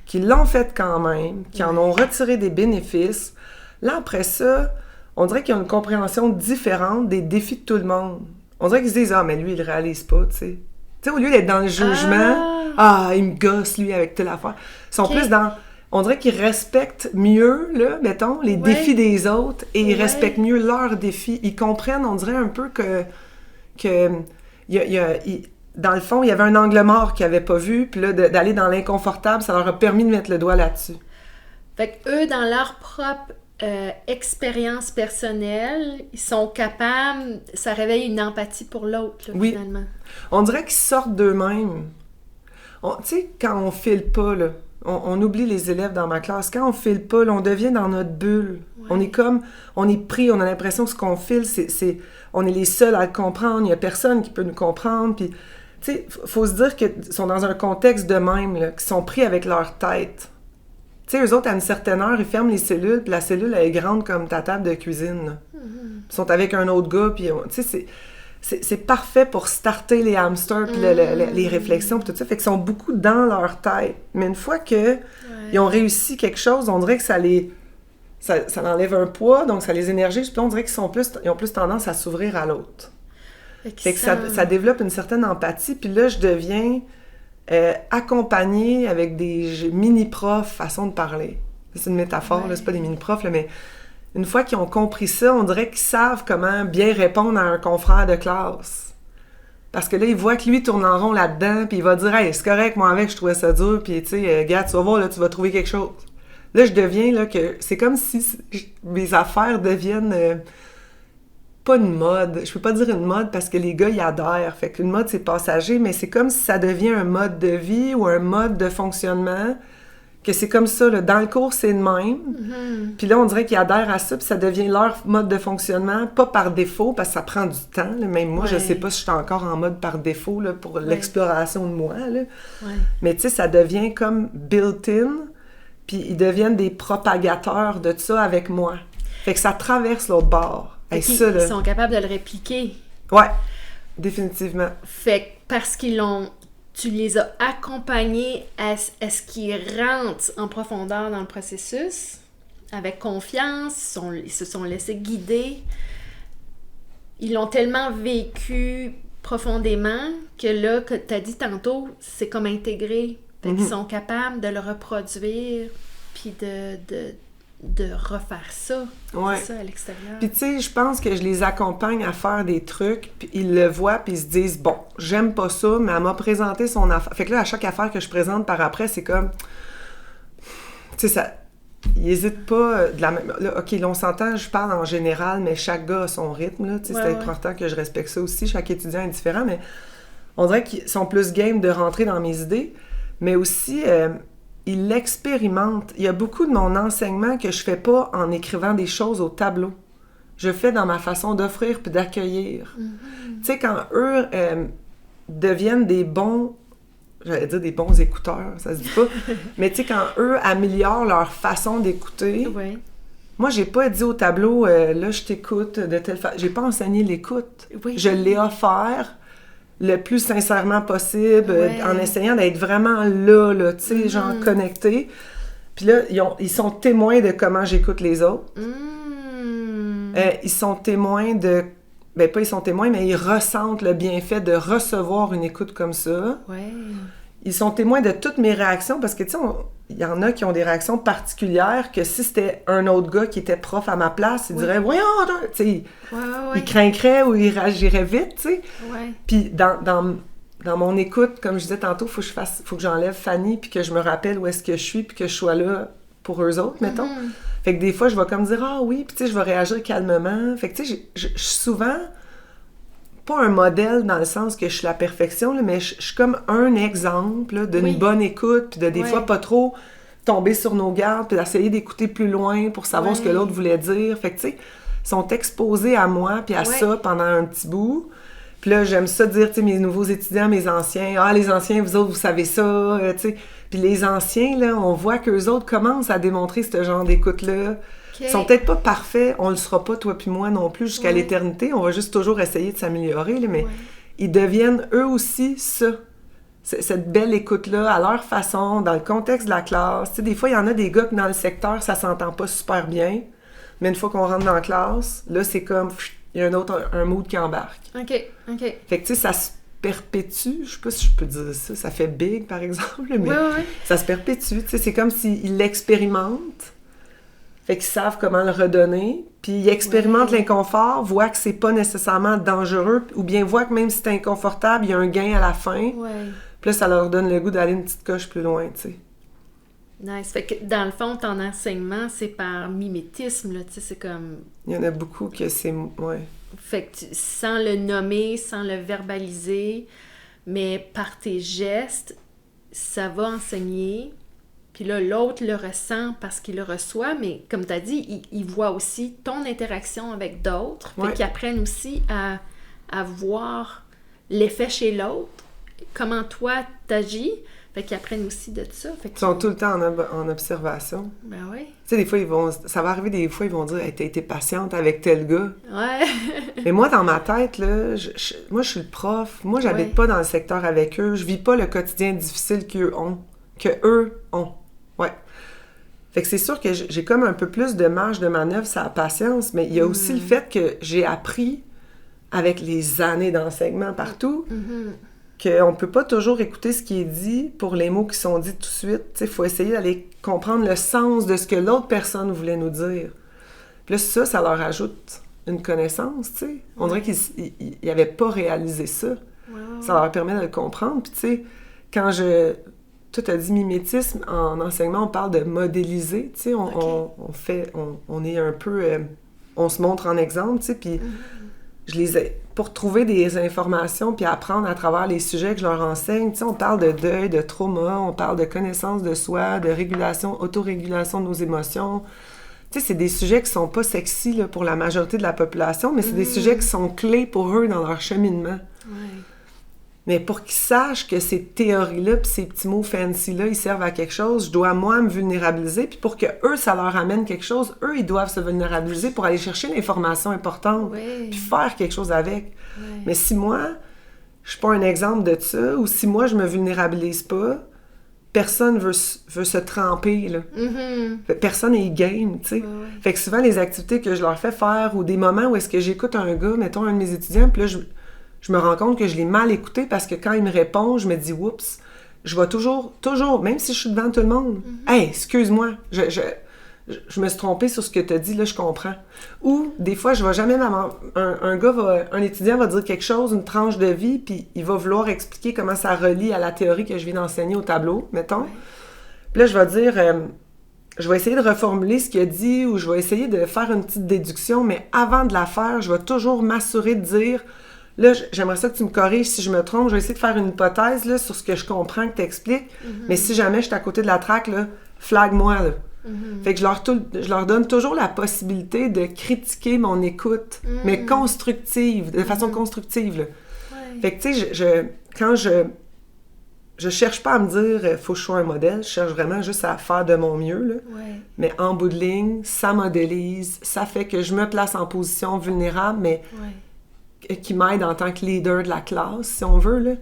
B: qu'ils l'ont fait quand même, qu'ils en ont retiré des bénéfices, là, après ça, on dirait qu'ils ont une compréhension différente des défis de tout le monde. On dirait qu'ils se disent « Ah, mais lui, il le réalise pas, tu sais. » Tu sais, au lieu d'être dans le jugement, « Ah, il me gosse, lui, avec telle affaire. » Ils sont plus dans... On dirait qu'ils respectent mieux, là, mettons, les défis des autres et ils respectent mieux leurs défis. Ils comprennent, on dirait un peu que dans le fond, il y avait un angle mort qu'ils n'avaient pas vu, puis là, d'aller dans l'inconfortable, ça leur a permis de mettre le doigt là-dessus.
A: Fait qu'eux, dans leur propre expérience personnelle, ils sont capables, ça réveille une empathie pour l'autre, là, finalement.
B: On dirait qu'ils sortent d'eux-mêmes. Tu sais, quand on file pas, là, on oublie les élèves dans ma classe. Quand on file pas, là, on devient dans notre bulle. Ouais. On est pris, on a l'impression que ce qu'on file, on est les seuls à le comprendre. Il n'y a personne qui peut nous comprendre. Puis, tu sais, faut se dire qu'ils sont dans un contexte de même, là, qu'ils sont pris avec leur tête. Tu sais, eux autres, à une certaine heure, ils ferment les cellules, puis la cellule, elle est grande comme ta table de cuisine. Ils sont avec un autre gars, puis, tu sais, c'est parfait pour starter les hamsters, puis les réflexions, puis tout ça. Fait qu'ils sont beaucoup dans leur tête. Mais une fois qu'ils ont réussi quelque chose, on dirait que ça enlève un poids, donc ça les énergise, puis on dirait qu'ils ont plus tendance à s'ouvrir à l'autre. Fait que ça développe une certaine empathie, puis là, je deviens accompagnée avec des mini-profs, façon de parler. C'est une métaphore, là, c'est pas des mini-profs, là, mais... Une fois qu'ils ont compris ça, on dirait qu'ils savent comment bien répondre à un confrère de classe. Parce que là, ils voient que lui tourne en rond là-dedans, puis il va dire « Hey, c'est correct, moi avec, je trouvais ça dur, puis tu sais, gars, tu vas voir, là, tu vas trouver quelque chose. » Là, je deviens, là, que c'est comme si mes affaires deviennent pas une mode. Je peux pas dire une mode parce que les gars, ils adhèrent. Fait qu'une mode, c'est passager, mais c'est comme si ça devient un mode de vie ou un mode de fonctionnement. Que c'est comme ça, là. Dans le cours, c'est le même. Puis là, on dirait qu'ils adhèrent à ça, puis ça devient leur mode de fonctionnement, pas par défaut, parce que ça prend du temps. Là. Même moi, je sais pas si je suis encore en mode par défaut là, pour l'exploration de moi. Là. Mais tu sais, ça devient comme built-in, puis ils deviennent des propagateurs de ça avec moi. Fait que ça traverse l'autre bord.
A: Ils sont capables de le répliquer.
B: Ouais. définitivement.
A: Fait que parce tu les as accompagnés à ce qu'ils rentrent en profondeur dans le processus, avec confiance, ils se sont laissés guider. Ils l'ont tellement vécu profondément que là, que tu as dit tantôt, c'est comme intégré. Fait qu'ils sont capables de le reproduire puis de refaire ça.
B: Ouais.
A: Ça à l'extérieur.
B: Puis tu sais, je pense que je les accompagne à faire des trucs, puis ils le voient, puis ils se disent « Bon, j'aime pas ça, mais elle m'a présenté son affaire. » Fait que là, à chaque affaire que je présente par après, c'est comme... Tu sais, ça... Ils n'hésitent pas de la même... Là, OK, là, on s'entend, je parle en général, mais chaque gars a son rythme, là. Tu sais, c'est important que je respecte ça aussi. Chaque étudiant est différent, mais on dirait qu'ils sont plus game de rentrer dans mes idées, mais aussi... il l'expérimente. Il y a beaucoup de mon enseignement que je fais pas en écrivant des choses au tableau. Je fais dans ma façon d'offrir puis d'accueillir. Mm-hmm. Tu sais, quand eux deviennent des bons, j'allais dire des bons écouteurs, ça se dit pas, mais tu sais, quand eux améliorent leur façon d'écouter, moi, j'ai pas dit au tableau, là, je t'écoute de telle façon. J'ai pas enseigné l'écoute. Je l'ai offert le plus sincèrement possible, en essayant d'être vraiment là, tu sais, genre connecté. Puis là, ils sont témoins de comment j'écoute les autres. Ils sont témoins de... Ben, pas ils sont témoins, mais ils ressentent le bienfait de recevoir une écoute comme ça. Ils sont témoins de toutes mes réactions, parce que, tu sais, il y en a qui ont des réactions particulières que si c'était un autre gars qui était prof à ma place, il dirait « Voyons! » Tu sais, il craindrait ou il réagirait vite, tu sais. Puis dans mon écoute, comme je disais tantôt, faut que j'enlève Fanny, puis que je me rappelle où est-ce que je suis, puis que je sois là pour eux autres, mettons. Fait que des fois, je vais comme dire « Ah oui! » Puis tu sais, je vais réagir calmement. Fait que tu sais, je suis souvent... pas un modèle dans le sens que je suis la perfection, là, mais je suis comme un exemple là, d'une bonne écoute, puis de des fois pas trop tomber sur nos gardes, puis d'essayer d'écouter plus loin pour savoir ce que l'autre voulait dire. Fait que, tu sais, ils sont exposés à moi puis à ça pendant un petit bout. Puis là, j'aime ça dire, tu sais, mes nouveaux étudiants, mes anciens, « Ah, les anciens, vous autres, vous savez ça, tu sais. » Puis les anciens, là, on voit qu'eux autres commencent à démontrer ce genre d'écoute-là. Ils sont peut-être pas parfaits, on le sera pas, toi puis moi non plus, jusqu'à l'éternité. On va juste toujours essayer de s'améliorer, là, mais ils deviennent eux aussi ça. Cette belle écoute-là, à leur façon, dans le contexte de la classe. Tu sais, des fois, il y en a des gars que dans le secteur, ça s'entend pas super bien, mais une fois qu'on rentre dans la classe, là, c'est comme, il y a un mood qui embarque.
A: OK.
B: Fait que, tu sais, ça se perpétue, je sais pas si je peux dire ça, ça fait big, par exemple, mais ça se perpétue, tu sais, c'est comme s'ils l'expérimentent. Fait qu'ils savent comment le redonner, puis ils expérimentent l'inconfort, voient que c'est pas nécessairement dangereux, ou bien voient que même si c'est inconfortable, il y a un gain à la fin. Puis là, ça leur donne le goût d'aller une petite coche plus loin, tu sais.
A: Nice. Fait que dans le fond, ton enseignement, c'est par mimétisme, là, tu sais, c'est comme...
B: Il y en a beaucoup que c'est...
A: Fait que sans le nommer, sans le verbaliser, mais par tes gestes, ça va enseigner... Puis là, l'autre le ressent parce qu'il le reçoit, mais comme tu as dit, il voit aussi ton interaction avec d'autres. Fait qu'ils apprennent aussi à voir l'effet chez l'autre, comment toi t'agis. Fait qu'ils apprennent aussi de ça. Fait
B: ils sont tout le temps en observation.
A: Ben oui. Tu
B: sais, des fois, ça va arriver des fois, ils vont dire hey, « t'as été patiente avec tel gars. »
A: Ouais.
B: Mais moi, dans ma tête, là, moi, je suis le prof. Moi, j'habite pas dans le secteur avec eux. Je vis pas le quotidien difficile qu'eux ont. Fait que c'est sûr que j'ai comme un peu plus de marge de manœuvre sur la patience, mais il y a aussi le fait que j'ai appris avec les années d'enseignement partout qu'on peut pas toujours écouter ce qui est dit pour les mots qui sont dits tout de suite. Il faut essayer d'aller comprendre le sens de ce que l'autre personne voulait nous dire. Puis là, ça leur ajoute une connaissance, tu sais. On dirait qu'ils n'avaient pas réalisé ça. Ça leur permet de le comprendre. Puis tu sais, quand toi, tu as dit mimétisme, en enseignement, on parle de modéliser, tu sais, on est un peu... on se montre en exemple, tu sais, puis je les ai... Pour trouver des informations puis apprendre à travers les sujets que je leur enseigne, tu sais, on parle de deuil, de trauma, on parle de connaissance de soi, de régulation, autorégulation de nos émotions. Tu sais, c'est des sujets qui sont pas sexy là, pour la majorité de la population, mais c'est des sujets qui sont clés pour eux dans leur cheminement. Mais pour qu'ils sachent que ces théories-là puis ces petits mots fancy-là, ils servent à quelque chose, je dois, moi, me vulnérabiliser. Puis pour que eux, ça leur amène quelque chose, eux, ils doivent se vulnérabiliser pour aller chercher l'information importante puis faire quelque chose avec. Mais si moi, je suis pas un exemple de ça, ou si moi, je me vulnérabilise pas, personne veut se tremper, là. Personne est game, tu sais. Fait que souvent, les activités que je leur fais faire, ou des moments où est-ce que j'écoute un gars, mettons un de mes étudiants, puis là, je me rends compte que je l'ai mal écouté parce que quand il me répond, je me dis « Oups », je vais toujours, même si je suis devant tout le monde, « Hey, excuse-moi, je me suis trompée sur ce que tu as dit, là, je comprends. » Ou, des fois, je vais jamais... Un étudiant va dire quelque chose, une tranche de vie, puis il va vouloir expliquer comment ça relie à la théorie que je viens d'enseigner au tableau, mettons. Puis là, je vais dire... je vais essayer de reformuler ce qu'il a dit, ou je vais essayer de faire une petite déduction, mais avant de la faire, je vais toujours m'assurer de dire... Là, j'aimerais ça que tu me corriges si je me trompe. Je vais essayer de faire une hypothèse là, sur ce que je comprends que tu expliques. Mais si jamais je suis à côté de la traque, là, flag-moi. Là. Fait que je leur donne toujours la possibilité de critiquer mon écoute, mais constructive, de façon constructive. Là. Fait que, tu sais, quand je cherche pas à me dire faut que je sois un modèle, je cherche vraiment juste à faire de mon mieux. Là. Mais en bout de ligne, ça modélise, ça fait que je me place en position vulnérable, mais... qui m'aident en tant que leader de la classe, si on veut, là.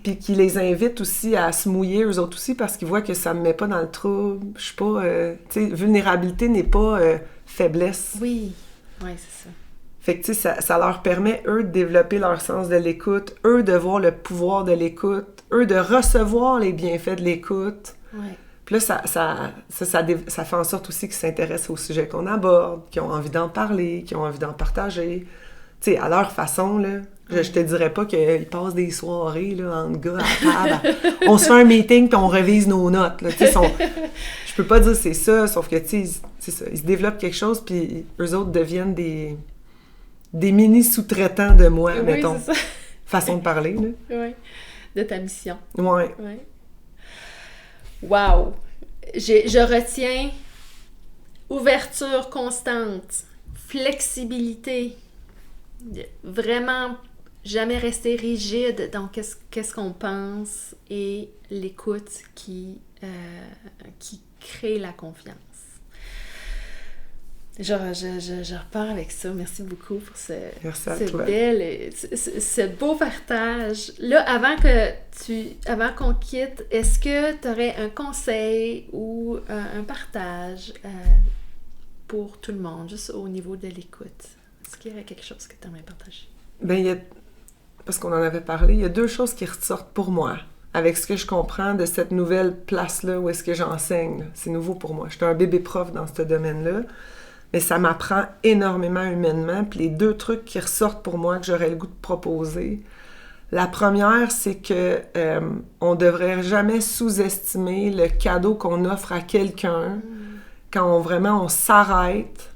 B: Puis qui les invite aussi à se mouiller, eux autres aussi, parce qu'ils voient que ça me met pas dans le trouble. Je suis pas... tu sais, vulnérabilité n'est pas faiblesse.
A: Oui, c'est ça.
B: Fait que, tu sais, ça leur permet, eux, de développer leur sens de l'écoute, eux, de voir le pouvoir de l'écoute, eux, de recevoir les bienfaits de l'écoute. Puis là, ça fait en sorte aussi qu'ils s'intéressent au sujet qu'on aborde, qu'ils ont envie d'en parler, qu'ils ont envie d'en partager. Tu sais, à leur façon, là, je te dirais pas qu'ils passent des soirées, là, entre gars à la table. On se fait un meeting puis on révise nos notes, là. Tu sais, je peux pas dire c'est ça, sauf que, tu sais, c'est ça. Ils se développent quelque chose puis eux autres deviennent des mini-sous-traitants de moi, mettons. C'est ça. Façon de parler, là.
A: Oui, de ta mission.
B: Oui.
A: Wow! Je retiens ouverture constante, flexibilité, vraiment jamais rester rigide dans qu'est-ce qu'on pense et l'écoute qui crée la confiance. Je repars avec ça. Merci beaucoup pour ce beau partage. Là, avant qu'on quitte, est-ce que tu aurais un conseil ou un partage pour tout le monde, juste au niveau de l'écoute? Est-ce qu'il y aurait quelque chose que tu aimerais partager? Bien,
B: parce qu'on en avait parlé, il y a deux choses qui ressortent pour moi, avec ce que je comprends de cette nouvelle place-là où est-ce que j'enseigne. Là. C'est nouveau pour moi. Je suis un bébé prof dans ce domaine-là, mais ça m'apprend énormément humainement. Puis les deux trucs qui ressortent pour moi que j'aurais le goût de proposer, la première, c'est que on devrait jamais sous-estimer le cadeau qu'on offre à quelqu'un quand on s'arrête.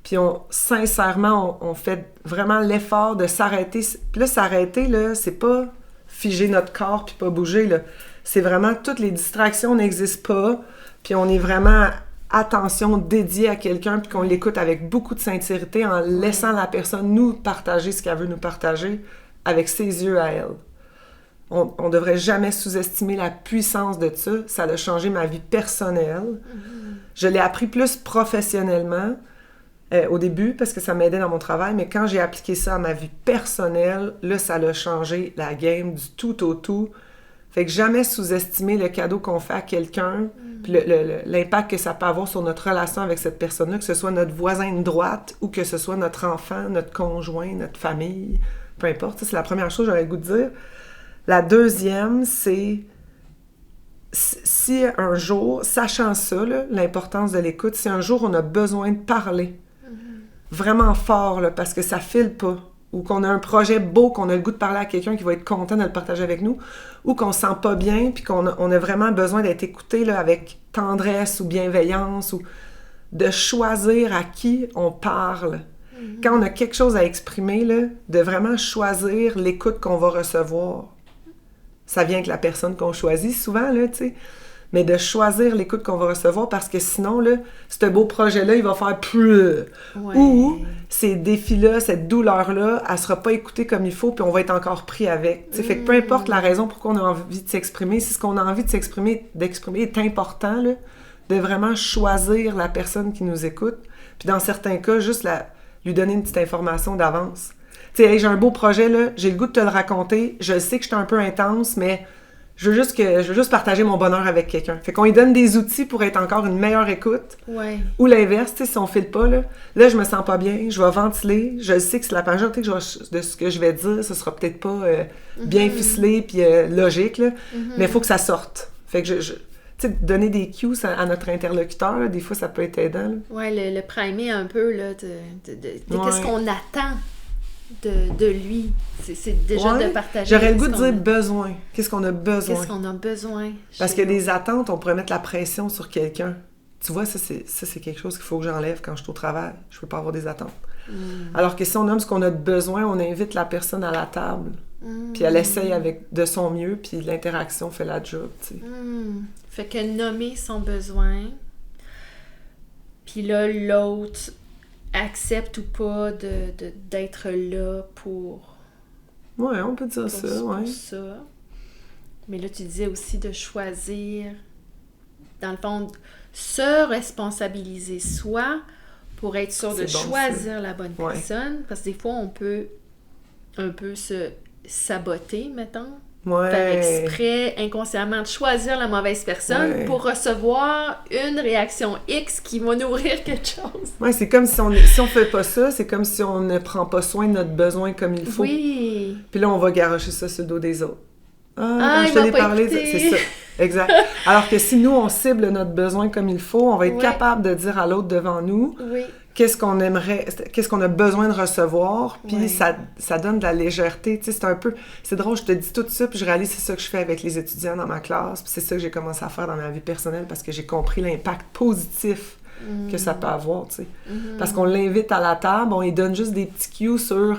B: Puis sincèrement, on fait vraiment l'effort de s'arrêter. Puis là, s'arrêter, là, c'est pas figer notre corps puis pas bouger, là. C'est vraiment, toutes les distractions n'existent pas, puis on est vraiment attention dédiée à quelqu'un, puis qu'on l'écoute avec beaucoup de sincérité en laissant la personne nous partager ce qu'elle veut nous partager avec ses yeux à elle. On devrait jamais sous-estimer la puissance de ça. Ça a changé ma vie personnelle. Je l'ai appris plus professionnellement, au début, parce que ça m'aidait dans mon travail, mais quand j'ai appliqué ça à ma vie personnelle, là, ça a changé la game du tout au tout. Fait que jamais sous-estimer le cadeau qu'on fait à quelqu'un, puis l'impact que ça peut avoir sur notre relation avec cette personne-là, que ce soit notre voisin de droite ou que ce soit notre enfant, notre conjoint, notre famille, peu importe. Ça, c'est la première chose que j'aurais le goût de dire. La deuxième, c'est si un jour, sachant ça, là, l'importance de l'écoute, si un jour on a besoin de parler, vraiment fort, là, parce que ça file pas, ou qu'on a un projet beau, qu'on a le goût de parler à quelqu'un qui va être content de le partager avec nous, ou qu'on se sent pas bien, puis qu'on a vraiment besoin d'être écouté là, avec tendresse ou bienveillance, ou de choisir à qui on parle. Quand on a quelque chose à exprimer, là, de vraiment choisir l'écoute qu'on va recevoir. Ça vient avec la personne qu'on choisit souvent, là, tu sais. Mais de choisir l'écoute qu'on va recevoir parce que sinon, là, ce beau projet-là, il va faire plus. Ou ces défis-là, cette douleur-là, elle sera pas écoutée comme il faut, puis on va être encore pris avec. Fait que peu importe la raison pour qu'on a envie de s'exprimer, si ce qu'on a envie d'exprimer est important, là, de vraiment choisir la personne qui nous écoute. Puis dans certains cas, juste lui donner une petite information d'avance. Tu sais, hey, j'ai un beau projet, là, j'ai le goût de te le raconter, je sais que je suis un peu intense, mais je veux juste partager mon bonheur avec quelqu'un. Fait qu'on lui donne des outils pour être encore une meilleure écoute.
A: Ouais.
B: Ou l'inverse, tu sais, si on file pas, là, je me sens pas bien, je vais ventiler, je sais que c'est la majorité de ce que je vais dire, ce sera peut-être pas bien ficelé puis logique, là, mais il faut que ça sorte. Fait que tu sais, donner des cues à notre interlocuteur, là, des fois, ça peut être aidant. Là.
A: Ouais, le primer un peu, là, qu'est-ce qu'on attend de lui. C'est déjà de partager.
B: J'aurais le goût de dire besoin. Qu'est-ce qu'on a besoin?
A: Qu'est-ce qu'on a besoin?
B: Parce que des attentes, on pourrait mettre la pression sur quelqu'un. Tu vois, ça, c'est quelque chose qu'il faut que j'enlève quand je suis au travail. Je peux pas avoir des attentes. Alors que si on nomme ce qu'on a de besoin, on invite la personne à la table. Puis elle essaye de son mieux, puis l'interaction fait la job, tu sais.
A: Fait que nommer son besoin, puis là, l'autre accepte ou pas d'être là pour...
B: Ouais, on peut dire ça, ouais.
A: Ça. Mais là, tu disais aussi de choisir, dans le fond, se responsabiliser soi pour être sûr de choisir la bonne personne. Parce que des fois, on peut un peu se saboter, mettons.
B: Ouais.
A: Faire exprès, inconsciemment, de choisir la mauvaise personne pour recevoir une réaction X qui va nourrir quelque chose.
B: Ouais, c'est comme si on fait pas ça, c'est comme si on ne prend pas soin de notre besoin comme il faut.
A: Oui.
B: Puis là, on va garocher ça sur le dos des autres. Je te l'ai parlé, c'est ça. Exact. Alors que si nous, on cible notre besoin comme il faut, on va être capable de dire à l'autre devant nous qu'est-ce qu'on a besoin de recevoir, puis ça donne de la légèreté. Tu sais, c'est drôle, je te dis tout ça, puis je réalise c'est ça que je fais avec les étudiants dans ma classe, puis c'est ça que j'ai commencé à faire dans ma vie personnelle parce que j'ai compris l'impact positif que ça peut avoir, tu sais. Parce qu'on l'invite à la table, on lui donne juste des petits cues sur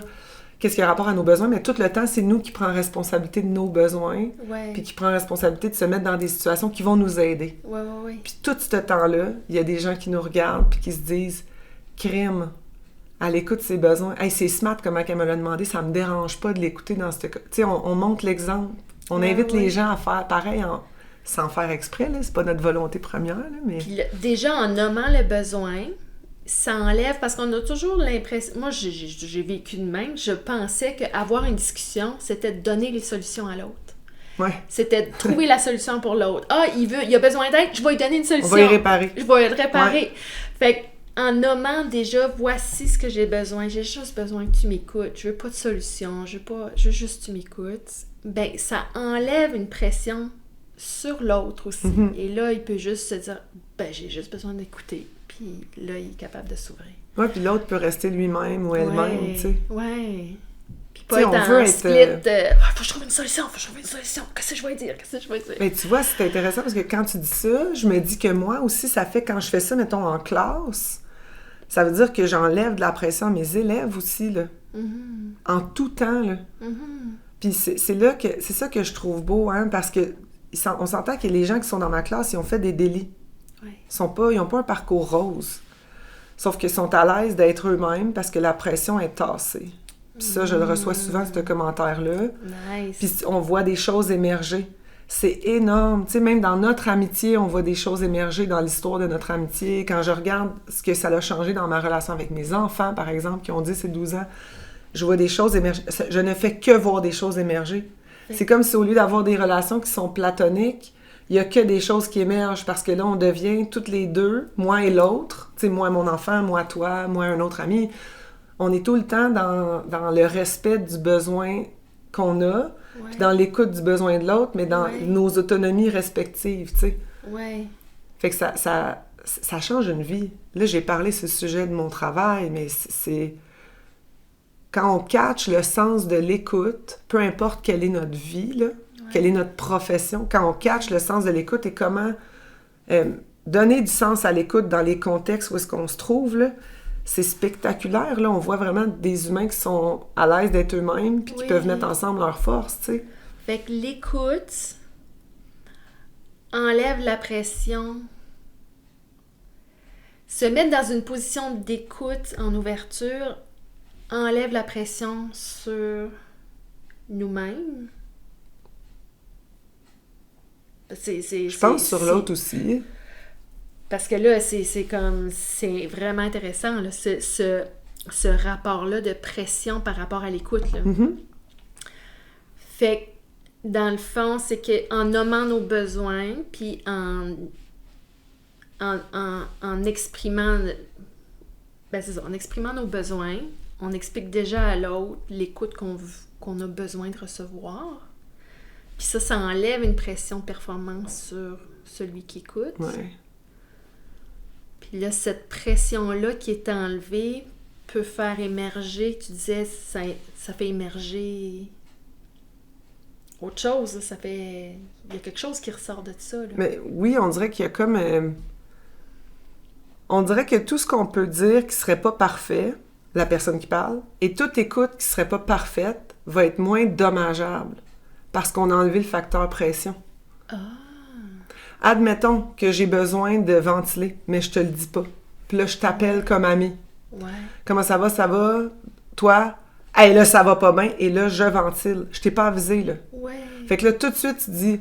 B: qu'est-ce qui a rapport à nos besoins, mais tout le temps, c'est nous qui prenons responsabilité de nos besoins, puis qui prenons responsabilité de se mettre dans des situations qui vont nous aider. Puis tout ce temps-là, il y a des gens qui nous regardent puis qui se disent « Crime, elle écoute ses besoins. Hey, c'est smart comment elle me l'a demandé, ça me dérange pas de l'écouter dans ce cas. » Tu sais, on montre l'exemple. On invite les gens à faire pareil sans faire exprès, là. C'est pas notre volonté première, là, mais...
A: Puis déjà, en nommant le besoin... ça enlève, parce qu'on a toujours l'impression... Moi, j'ai vécu de même. Je pensais qu'avoir une discussion, c'était de donner les solutions à l'autre.
B: Ouais.
A: C'était de trouver la solution pour l'autre. Ah, il a besoin d'aide, je vais lui donner une solution.
B: On va y réparer.
A: Je vais le réparer. Ouais. Fait qu'en nommant déjà, voici ce que j'ai besoin. J'ai juste besoin que tu m'écoutes. Je veux pas de solution. Je veux juste que tu m'écoutes. Ben, ça enlève une pression sur l'autre aussi. Et là, il peut juste se dire, ben, j'ai juste besoin d'écouter. Puis là, il est capable de s'ouvrir.
B: Oui, puis l'autre peut rester lui-même ou elle-même, tu sais.
A: Oui. Puis pas être en split faut que je trouve une solution, qu'est-ce que je vais dire,
B: Mais tu vois, c'est intéressant parce que quand tu dis ça, je me dis que moi aussi, ça fait quand je fais ça, mettons, en classe, ça veut dire que j'enlève de la pression à mes élèves aussi, là. En tout temps, là. Puis c'est ça que je trouve beau, hein, parce que on s'entend que les gens qui sont dans ma classe, ils ont fait des délits. Ils n'ont pas un parcours rose. Sauf qu'ils sont à l'aise d'être eux-mêmes parce que la pression est tassée. Puis ça, je le reçois souvent, ce commentaire-là.
A: Nice.
B: Puis on voit des choses émerger. C'est énorme. Tu sais, même dans notre amitié, on voit des choses émerger dans l'histoire de notre amitié. Quand je regarde ce que ça a changé dans ma relation avec mes enfants, par exemple, qui ont 10 et 12 ans, je vois des choses émerger. Je ne fais que voir des choses émerger. C'est comme si au lieu d'avoir des relations qui sont platoniques, il n'y a que des choses qui émergent parce que là, on devient toutes les deux, moi et l'autre, tu sais, moi mon enfant, moi toi, moi un autre ami. On est tout le temps dans le respect du besoin qu'on a, puis dans l'écoute du besoin de l'autre, mais dans nos autonomies respectives, tu sais.
A: Ouais.
B: Fait que ça change une vie. Là, j'ai parlé ce sujet de mon travail, mais c'est... Quand on catch le sens de l'écoute, peu importe quelle est notre vie, là, quelle est notre profession, quand on catch le sens de l'écoute et comment donner du sens à l'écoute dans les contextes où est-ce qu'on se trouve, là, c'est spectaculaire. Là. On voit vraiment des humains qui sont à l'aise d'être eux-mêmes puis qui peuvent mettre ensemble leurs forces, tu sais.
A: Fait que l'écoute enlève la pression. Se mettre dans une position d'écoute en ouverture enlève la pression sur nous-mêmes.
B: Je pense sur l'autre aussi.
A: Parce que là, c'est vraiment intéressant. Là, ce rapport-là de pression par rapport à l'écoute, là.
B: Mm-hmm.
A: Fait que, dans le fond, c'est qu'en nommant nos besoins, puis en exprimant... Ben c'est ça, en exprimant nos besoins, on explique déjà à l'autre l'écoute qu'on a besoin de recevoir. Puis ça enlève une pression de performance sur celui qui écoute.
B: Ouais.
A: Puis là, cette pression-là qui est enlevée peut faire émerger, tu disais, ça fait émerger autre chose. Là, il y a quelque chose qui ressort de ça. Là.
B: Mais oui, on dirait qu'il y a comme... on dirait que tout ce qu'on peut dire qui serait pas parfait, la personne qui parle, et toute écoute qui serait pas parfaite va être moins dommageable parce qu'on a enlevé le facteur pression.
A: Ah!
B: Admettons que j'ai besoin de ventiler, mais je te le dis pas. Puis là, je t'appelle comme amie.
A: Ouais.
B: Comment ça va? Ça va? Toi? Hey, là, ça va pas bien. Et là, je ventile. Je t'ai pas avisé, là.
A: Ouais.
B: Fait que là, tout de suite, tu dis...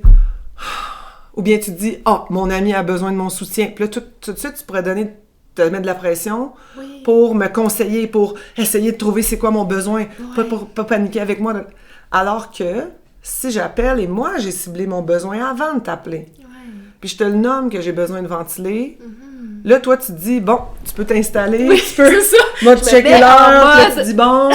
B: Ou bien tu te dis, mon ami a besoin de mon soutien. Puis là, tout de suite, tu pourrais te mettre de la pression pour me conseiller, pour essayer de trouver c'est quoi mon besoin, pas paniquer avec moi. Alors que si j'appelle et moi, j'ai ciblé mon besoin avant de t'appeler, puis je te le nomme que j'ai besoin de ventiler, là, toi, tu te dis, bon, tu peux t'installer, tu peux moi, te checker l'heure, puis là, tu dis, bon...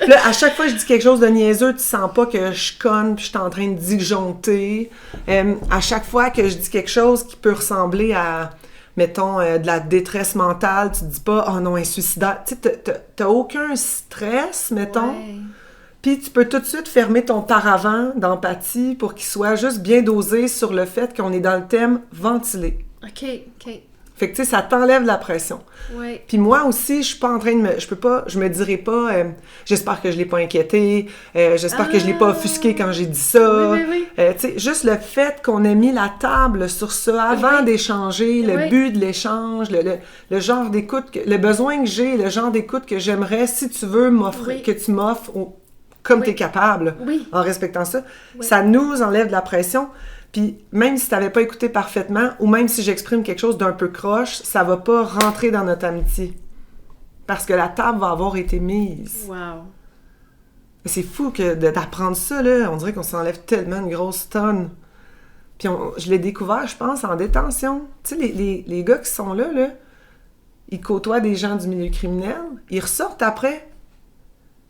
B: Puis là, à chaque fois que je dis quelque chose de niaiseux, tu sens pas que je conne, puis je suis en train de disjoncter. À chaque fois que je dis quelque chose qui peut ressembler à, mettons, de la détresse mentale, tu te dis pas « Oh non, elle est suicidaire ». Tu sais, t'as aucun stress, mettons. Puis tu peux tout de suite fermer ton paravent d'empathie pour qu'il soit juste bien dosé sur le fait qu'on est dans le thème « ventiler ».
A: OK.
B: Fait que, tu sais, ça t'enlève la pression.
A: Ouais.
B: Puis moi aussi, je suis pas en train de je me dirais pas, j'espère que je l'ai pas inquiété, j'espère que je l'ai pas offusqué quand j'ai dit ça.
A: Oui.
B: Tu sais, juste le fait qu'on ait mis la table sur ça avant d'échanger, le but de l'échange, le genre d'écoute, le besoin que j'ai, le genre d'écoute que j'aimerais, si tu veux m'offrir, que tu m'offres comme tu es capable, en respectant ça, ça nous enlève de la pression. Puis même si tu n'avais pas écouté parfaitement, ou même si j'exprime quelque chose d'un peu croche, ça va pas rentrer dans notre amitié. Parce que la table va avoir été mise.
A: Wow!
B: C'est fou d'apprendre ça, là. On dirait qu'on s'enlève tellement une grosse tonne. Puis je l'ai découvert, je pense, en détention. Tu sais, les gars qui sont là, ils côtoient des gens du milieu criminel, ils ressortent après.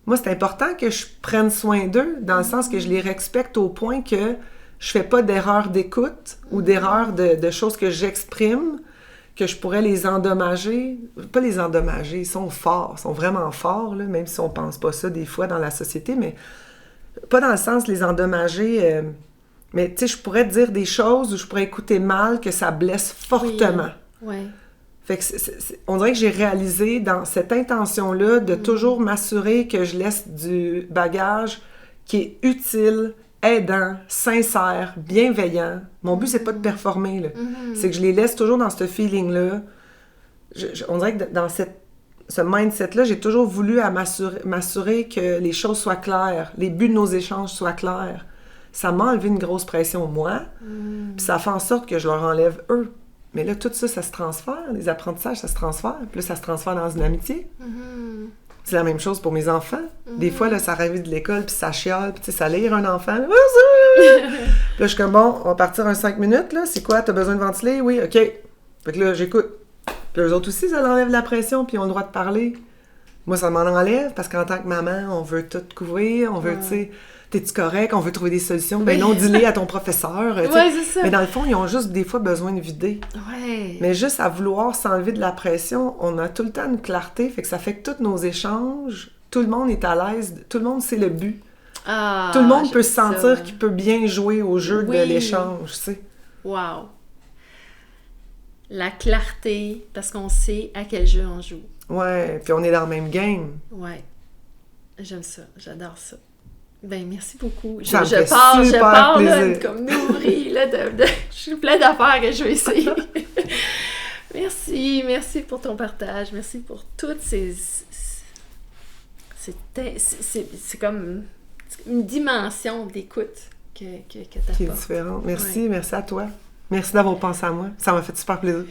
B: Moi, c'est important que je prenne soin d'eux, dans le sens que je les respecte au point que je fais pas d'erreurs d'écoute ou d'erreurs de choses que j'exprime, que je pourrais les endommager. Pas les endommager, ils sont forts, ils sont vraiment forts, là, même si on pense pas ça des fois dans la société, mais pas dans le sens les endommager, mais tu sais, je pourrais te dire des choses où je pourrais écouter mal, que ça blesse fortement.
A: Oui.
B: Fait que on dirait que j'ai réalisé dans cette intention-là de toujours m'assurer que je laisse du bagage qui est utile, aidant, sincère, bienveillant. Mon but, c'est pas de performer, là. C'est que je les laisse toujours dans ce feeling-là. On dirait que dans ce mindset-là, j'ai toujours voulu m'assurer que les choses soient claires, les buts de nos échanges soient clairs. Ça m'a enlevé une grosse pression, moi, puis ça fait en sorte que je leur enlève eux. Mais là, tout ça, ça se transfère. Les apprentissages, ça se transfère. Puis là, ça se transfère dans une amitié. C'est la même chose pour mes enfants. Des fois, là, ça arrive de l'école, puis ça chiale, puis tu sais, ça lire un enfant. Là, je suis comme, bon, on va partir un 5 minutes, là. C'est quoi? T'as besoin de ventiler? Oui, OK. Fait que là, j'écoute. Puis eux autres aussi, ça leur enlève la pression, puis ils ont le droit de parler. Moi, ça m'en enlève, parce qu'en tant que maman, on veut tout couvrir, on veut, tu sais... T'es-tu correct? On veut trouver des solutions. Ben non, dis-les à ton professeur.
A: Oui, c'est ça.
B: Mais dans le fond, ils ont juste des fois besoin de vider.
A: Ouais.
B: Mais juste à vouloir s'enlever de la pression, on a tout le temps une clarté. Fait que ça fait que tous nos échanges, tout le monde est à l'aise. Tout le monde sait le but.
A: Ah,
B: tout le monde peut se sentir qu'il peut bien jouer au jeu de l'échange, tu sais.
A: Wow! La clarté, parce qu'on sait à quel jeu on joue.
B: Ouais, puis on est dans le même game.
A: Ouais. J'aime ça. J'adore ça. Ben, merci beaucoup. Je
B: me
A: pars
B: plaisir.
A: là, comme nourrie, là, je suis plein d'affaires que je vais essayer. Merci pour ton partage. Merci pour toutes ces... C'est comme une dimension d'écoute que tu as.
B: Qui est différente. Merci à toi. Merci d'avoir pensé à moi. Ça m'a fait super plaisir.